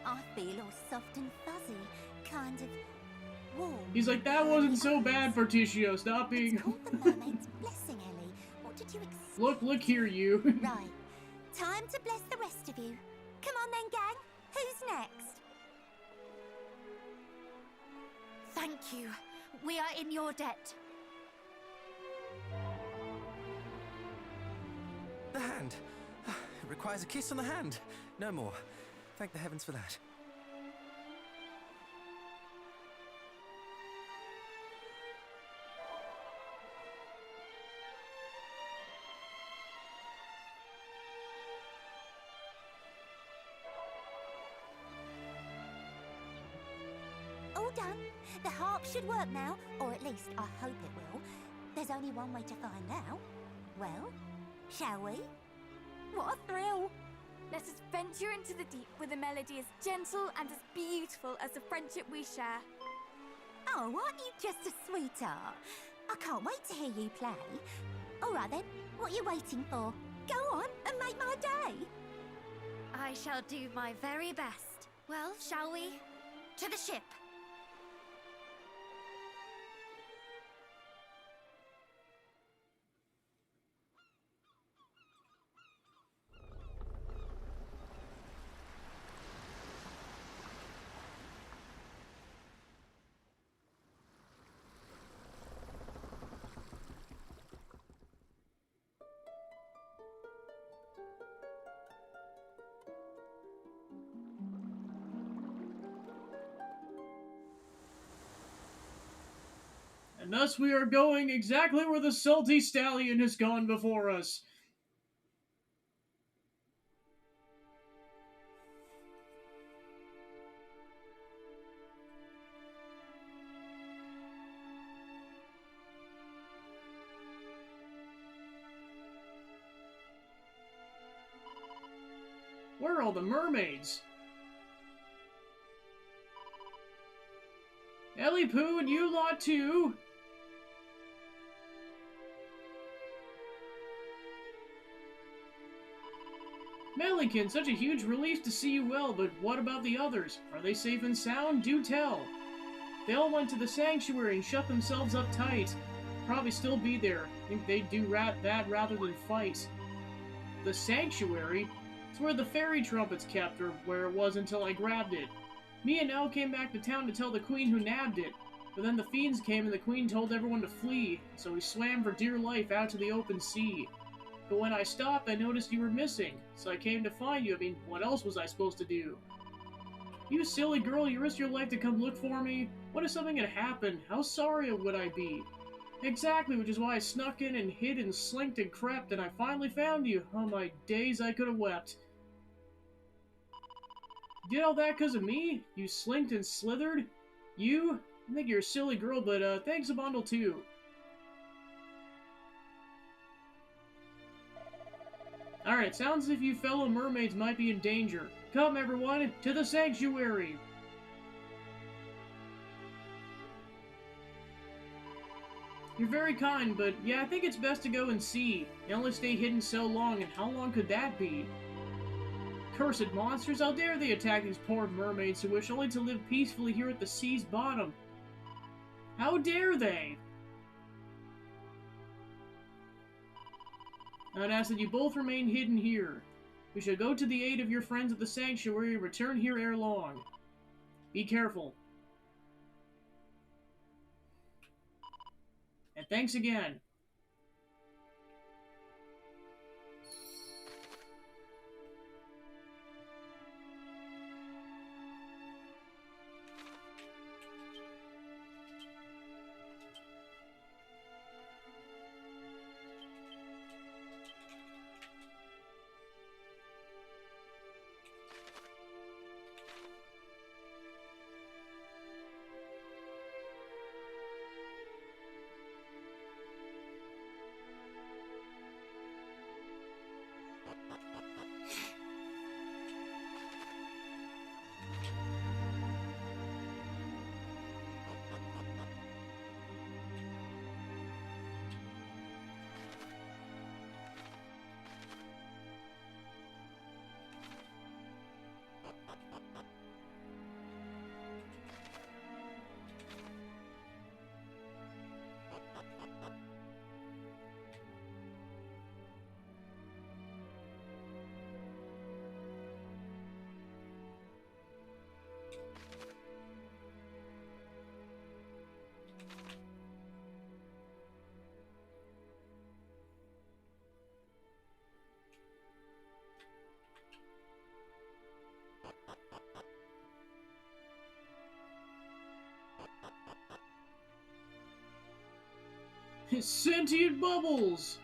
I feel all soft and fuzzy, kind of warm. He's like, that wasn't so bad, Particio. Stop being. It's called the mermaid's blessing, Ellie. What did you expect? Look here, you. Right. Time to bless the rest of you. Come on then, gang. Who's next? Thank you. We are in your debt. The hand. It requires a kiss on the hand. No more. Thank the heavens for that. All done. The harp should work now, or at least I hope it will. There's only one way to find out. Well, shall we? What a thrill! Let us venture into the deep with a melody as gentle and as beautiful as the friendship we share. Oh, aren't you just a sweetheart? I can't wait to hear you play. All right then, what are you waiting for? Go on and make my day! I shall do my very best. Well, shall we? To the ship! And thus we are going exactly where the salty stallion has gone before us. Where are all the mermaids? Ellie Pooh and you lot too! Melican, such a huge relief to see you well, but what about the others? Are they safe and sound? Do tell! They all went to the sanctuary and shut themselves up tight. Probably still be there. Think they'd do that rather than fight. The sanctuary? It's where the fairy trumpet's kept, or where it was until I grabbed it. Me and Elle came back to town to tell the queen who nabbed it, but then the fiends came and the queen told everyone to flee, so we swam for dear life out to the open sea. But when I stopped, I noticed you were missing, so I came to find you. I mean, what else was I supposed to do? You silly girl, you risked your life to come look for me? What if something had happened? How sorry would I be? Exactly, which is why I snuck in and hid and slinked and crept, and I finally found you. Oh, my days, I could have wept. You did all that because of me? You slinked and slithered? You? I think you're a silly girl, but thanks a bundle too. Alright, sounds as if you fellow mermaids might be in danger. Come everyone, to the sanctuary! You're very kind, but yeah, I think it's best to go and see. You only stay hidden so long, and how long could that be? Cursed monsters, how dare they attack these poor mermaids who wish only to live peacefully here at the sea's bottom? How dare they? I'd ask that you both remain hidden here. We shall go to the aid of your friends at the sanctuary and return here ere long. Be careful. And thanks again. Sentient bubbles!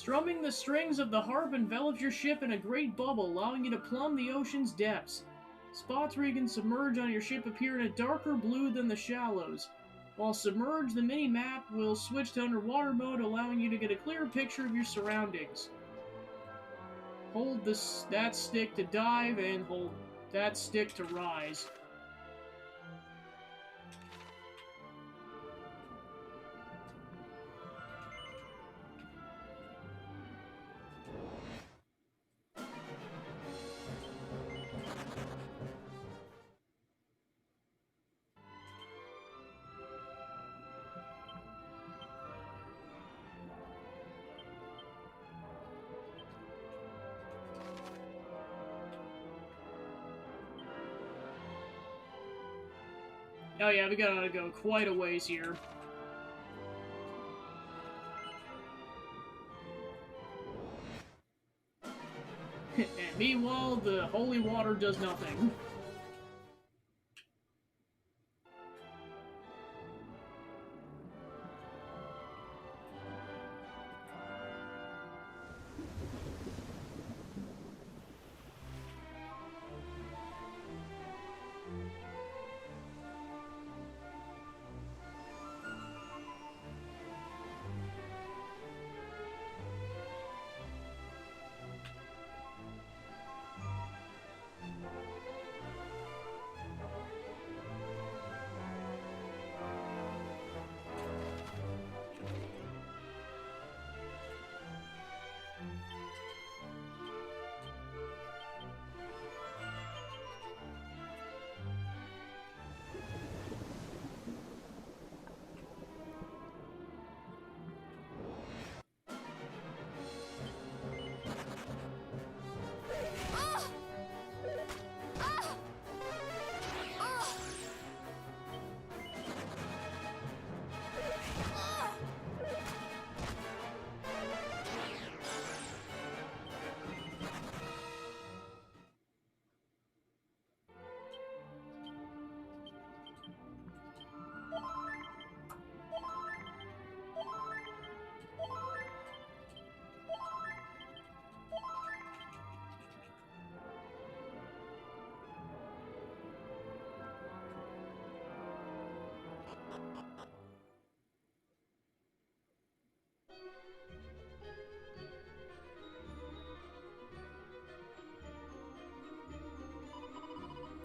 Strumming the strings of the harp envelops your ship in a great bubble, allowing you to plumb the ocean's depths. Spots where you can submerge on your ship appear in a darker blue than the shallows. While submerged, the mini-map will switch to underwater mode, allowing you to get a clear picture of your surroundings. Hold that stick to dive, and hold that stick to rise. Oh yeah, we gotta go quite a ways here. And meanwhile, the holy water does nothing.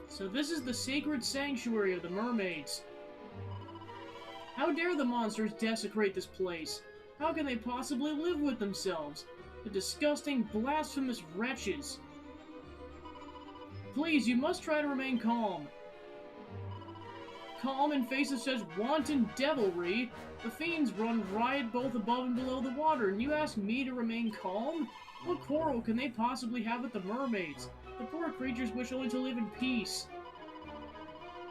So this is the sacred sanctuary of the mermaids. How dare the monsters desecrate this place? How can they possibly live with themselves? The disgusting, blasphemous wretches. Please, you must try to remain calm. Calm in face of such wanton devilry? The fiends run riot both above and below the water, and you ask me to remain calm? What quarrel can they possibly have with the mermaids? The poor creatures wish only to live in peace.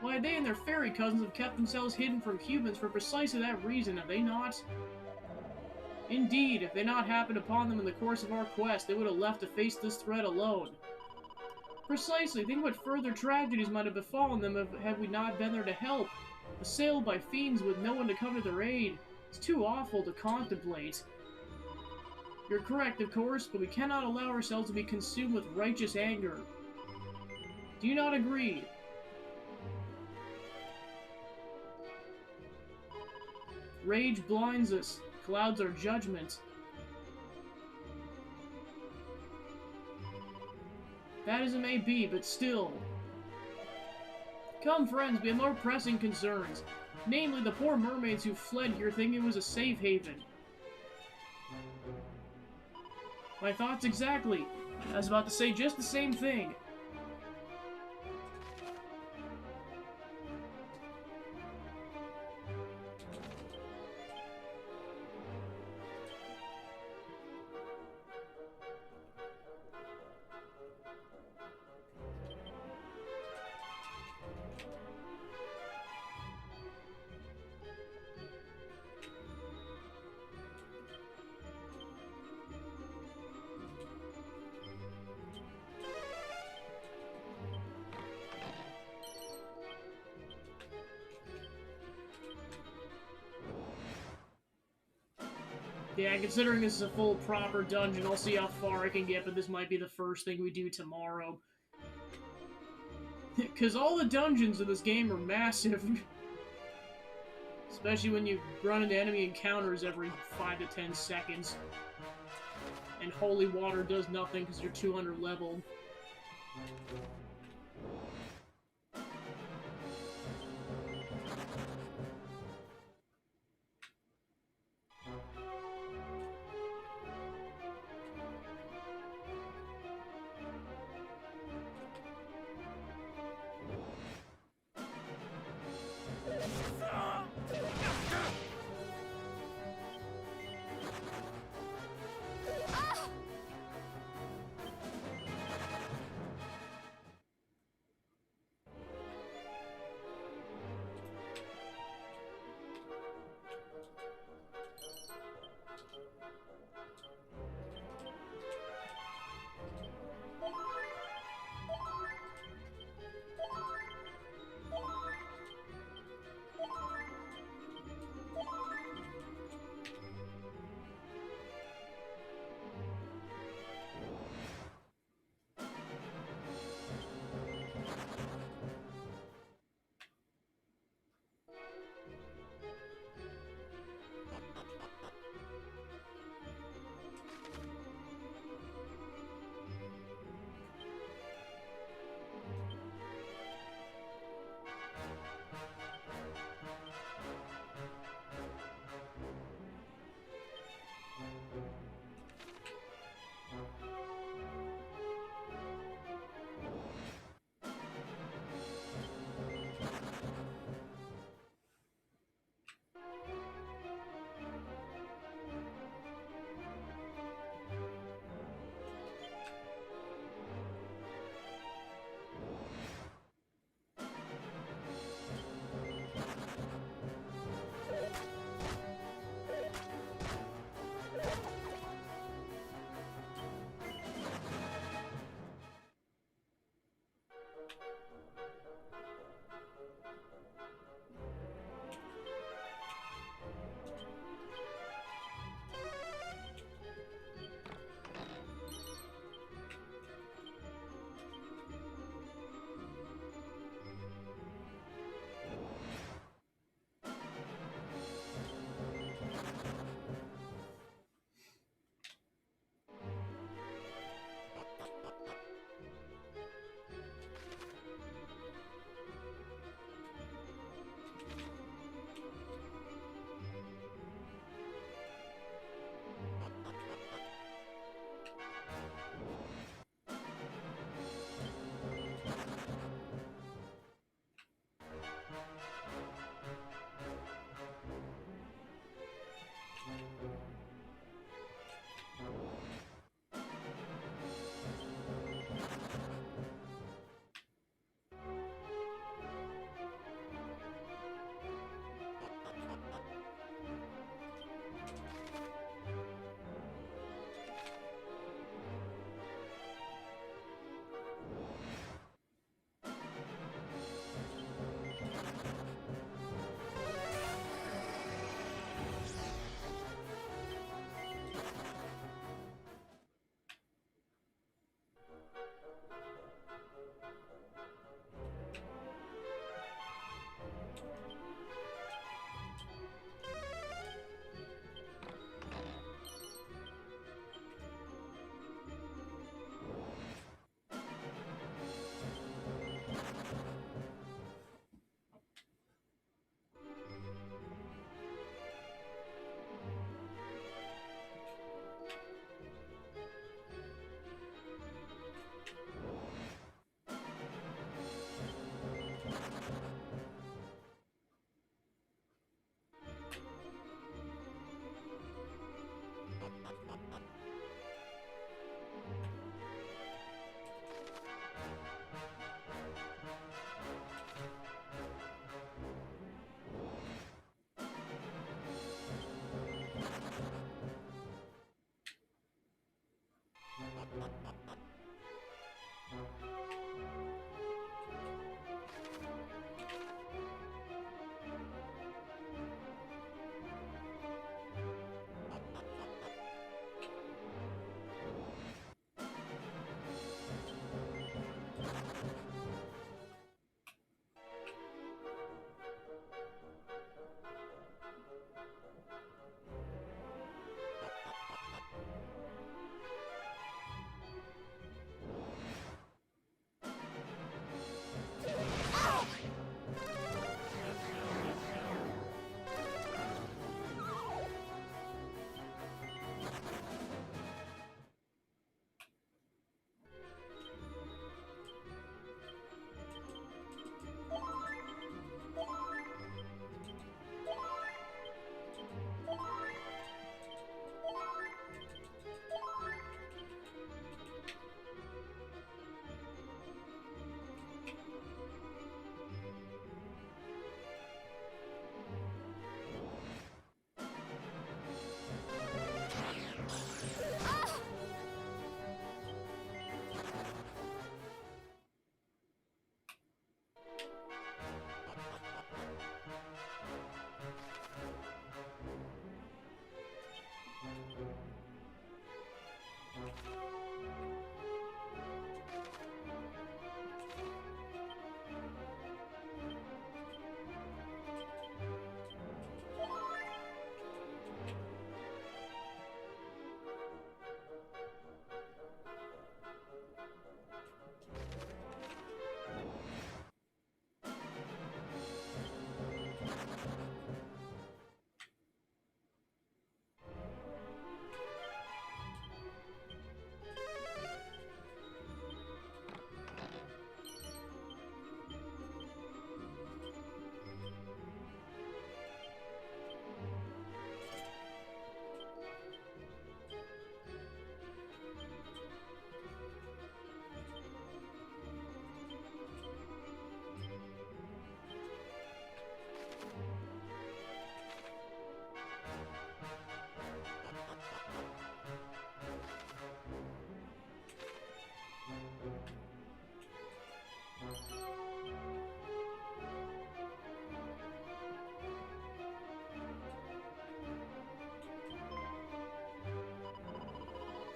Why, they and their fairy cousins have kept themselves hidden from humans for precisely that reason, have they not? Indeed, if they had not happened upon them in the course of our quest, they would have left to face this threat alone. Precisely, think what further tragedies might have befallen them had we not been there to help. Assailed by fiends with no one to come to their aid. It's too awful to contemplate. You're correct, of course, but we cannot allow ourselves to be consumed with righteous anger. Do you not agree? Rage blinds us, clouds our judgment. That as it may be, but still. Come, friends, we have more pressing concerns. Namely, the poor mermaids who fled here thinking it was a safe haven. My thoughts exactly. I was about to say just the same thing. Yeah, considering this is a full proper dungeon, I'll see how far I can get, but this might be the first thing we do tomorrow. Because all the dungeons in this game are massive. Especially when you run into enemy encounters every 5 to 10 seconds. And holy water does nothing because you're too under leveled.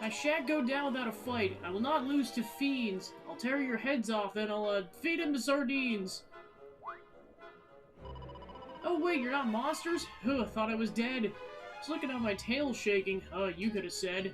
I shan't go down without a fight. I will not lose to fiends. I'll tear your heads off, then I'll feed them to sardines. Oh wait, you're not monsters? Huh, thought I was dead. I was looking at my tail shaking. You could have said.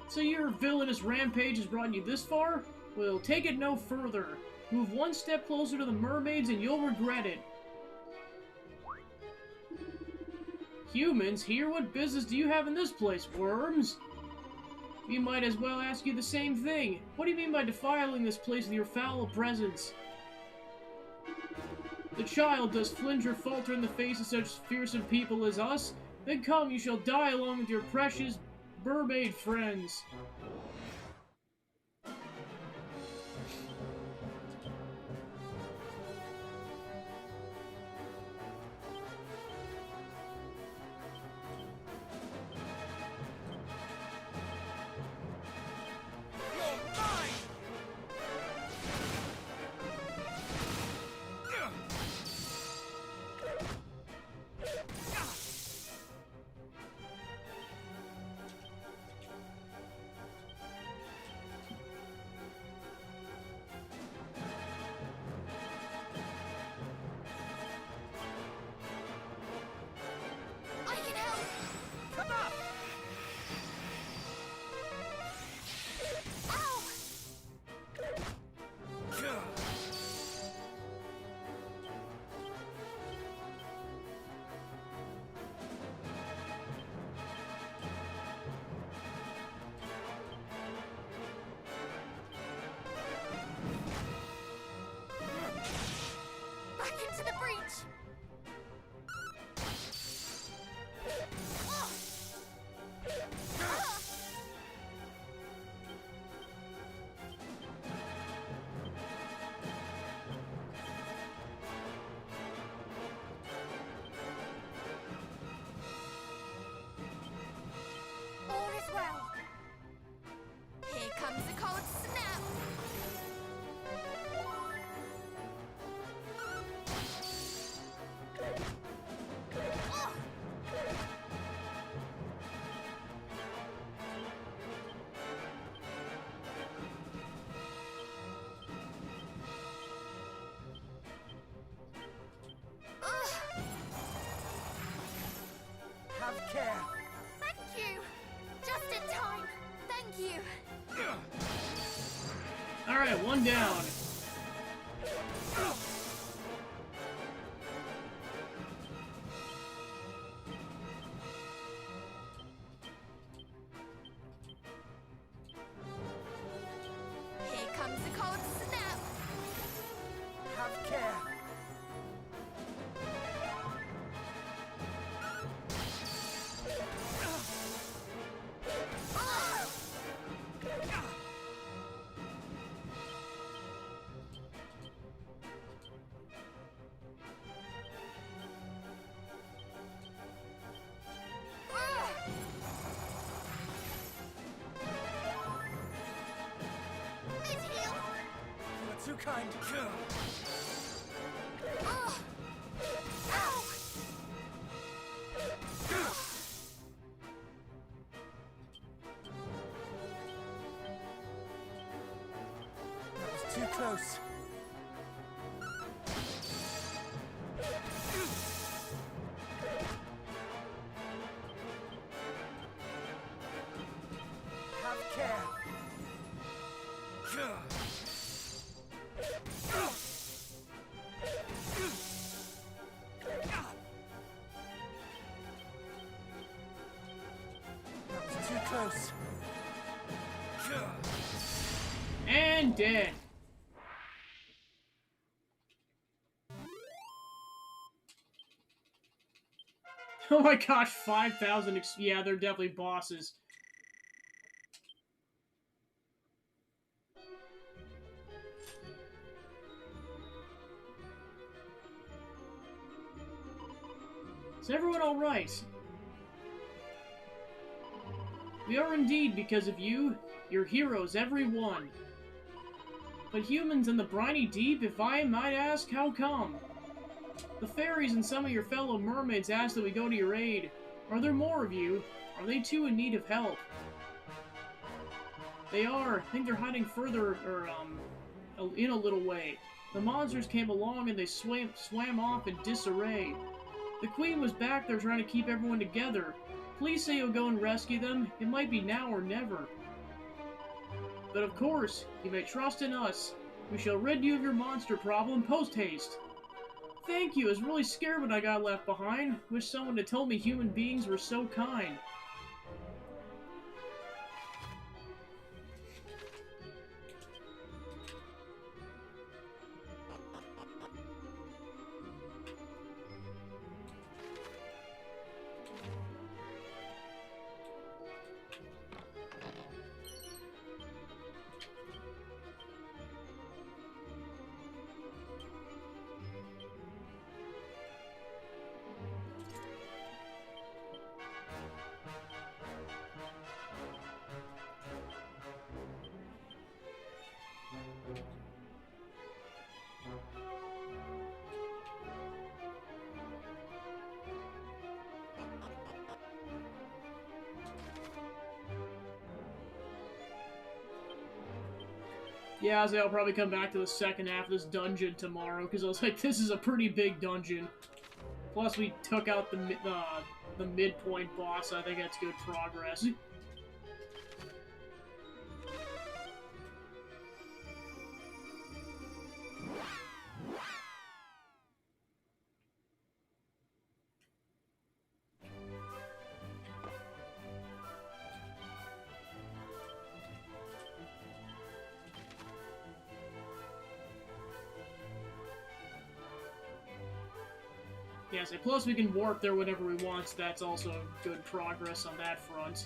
So your villainous rampage has brought you this far? Well, take it no further. Move one step closer to the mermaids and you'll regret it. Humans, here? What business do you have in this place, worms? We might as well ask you the same thing. What do you mean by defiling this place with your foul presence? The child does flinch or falter in the face of such fearsome people as us? Then come, you shall die along with your precious mermaid friends. back into the breach! All is well. Here comes a cold snap. Have care. Thank you! Just in time! Thank you! Alright, one down. Here comes a cold snap. Have care. Mid-heal! You are too kind. Ow! That was too close. Have care. That was too close. And dead. Oh my gosh, 5,000 yeah, they're definitely bosses. Is everyone alright? We are indeed because of you. You're heroes, every one. But humans in the briny deep, if I might ask, how come? The fairies and some of your fellow mermaids asked that we go to your aid. Are there more of you? Are they too in need of help? They are. I think they're hiding further, or, in a little way. The monsters came along and they swam off in disarray. The queen was back there trying to keep everyone together. Please say you'll go and rescue them. It might be now or never. But of course, you may trust in us. We shall rid you of your monster problem post-haste. Thank you. I was really scared when I got left behind. Wish someone had told me human beings were so kind. Yeah, I'll probably come back to the second half of this dungeon tomorrow, because I was like, this is a pretty big dungeon. Plus, we took out the midpoint boss, so I think that's good progress. Yes, and plus we can warp there whenever we want, so that's also good progress on that front.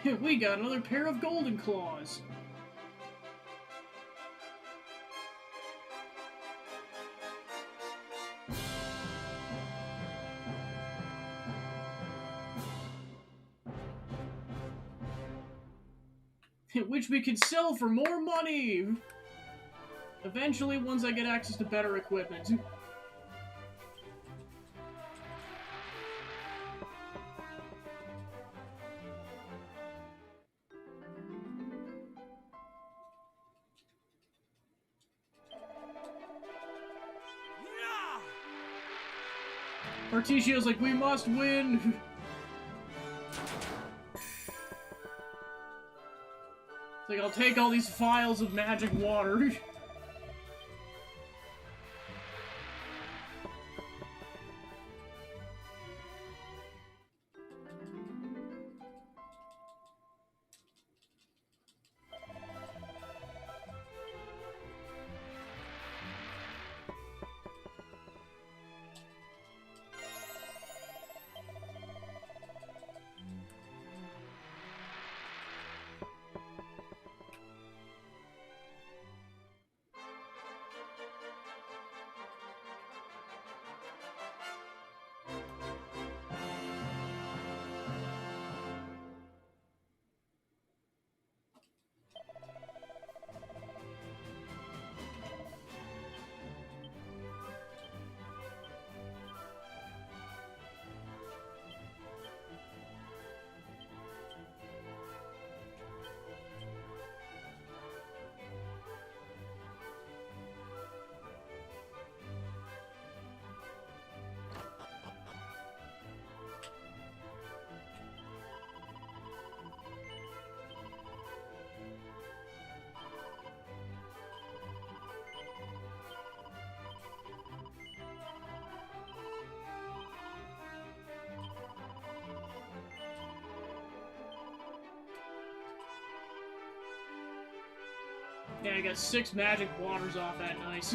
We got another pair of golden claws. Which we can sell for more money! Eventually, once I get access to better equipment. Articio's like, we must win! It's like, I'll take all these vials of magic water. Yeah, I got 6 magic waters off that, nice.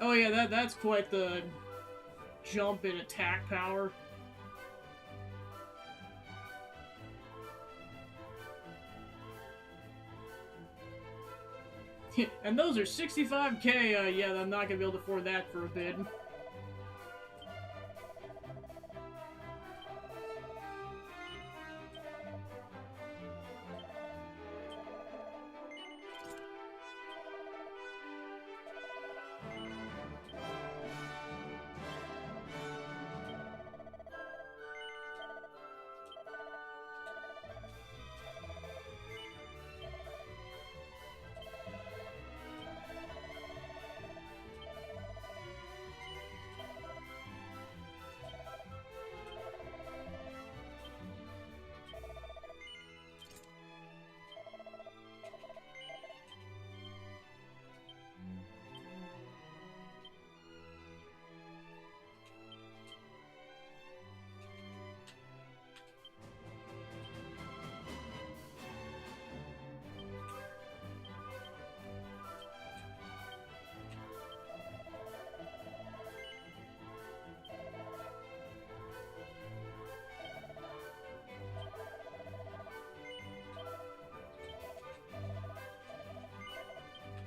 Oh yeah, that's quite the jump in attack power. And those are 65k, yeah, I'm not gonna be able to afford that for a bit.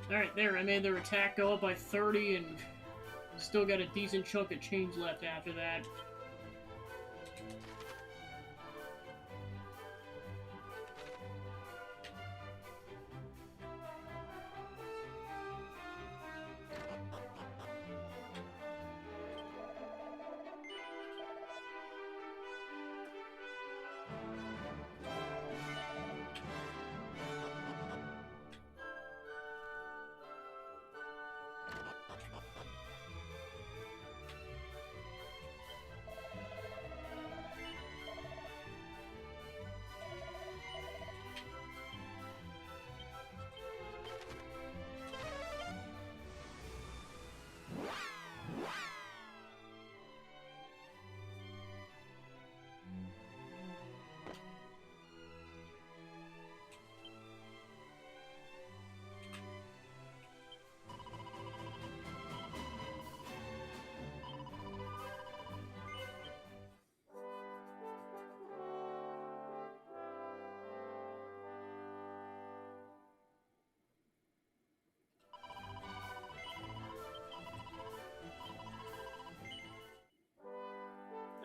Alright, there, I made their attack go up by 30 and still got a decent chunk of change left after that.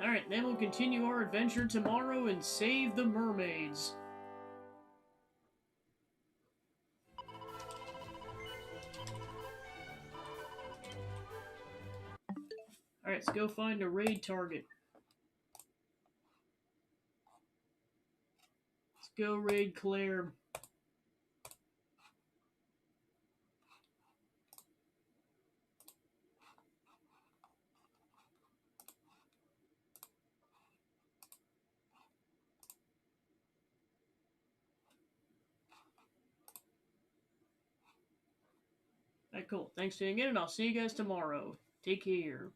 Alright, then we'll continue our adventure tomorrow and save the mermaids. Alright, let's go find a raid target. Let's go raid Claire. Alright, cool. Thanks for tuning in, and I'll see you guys tomorrow. Take care.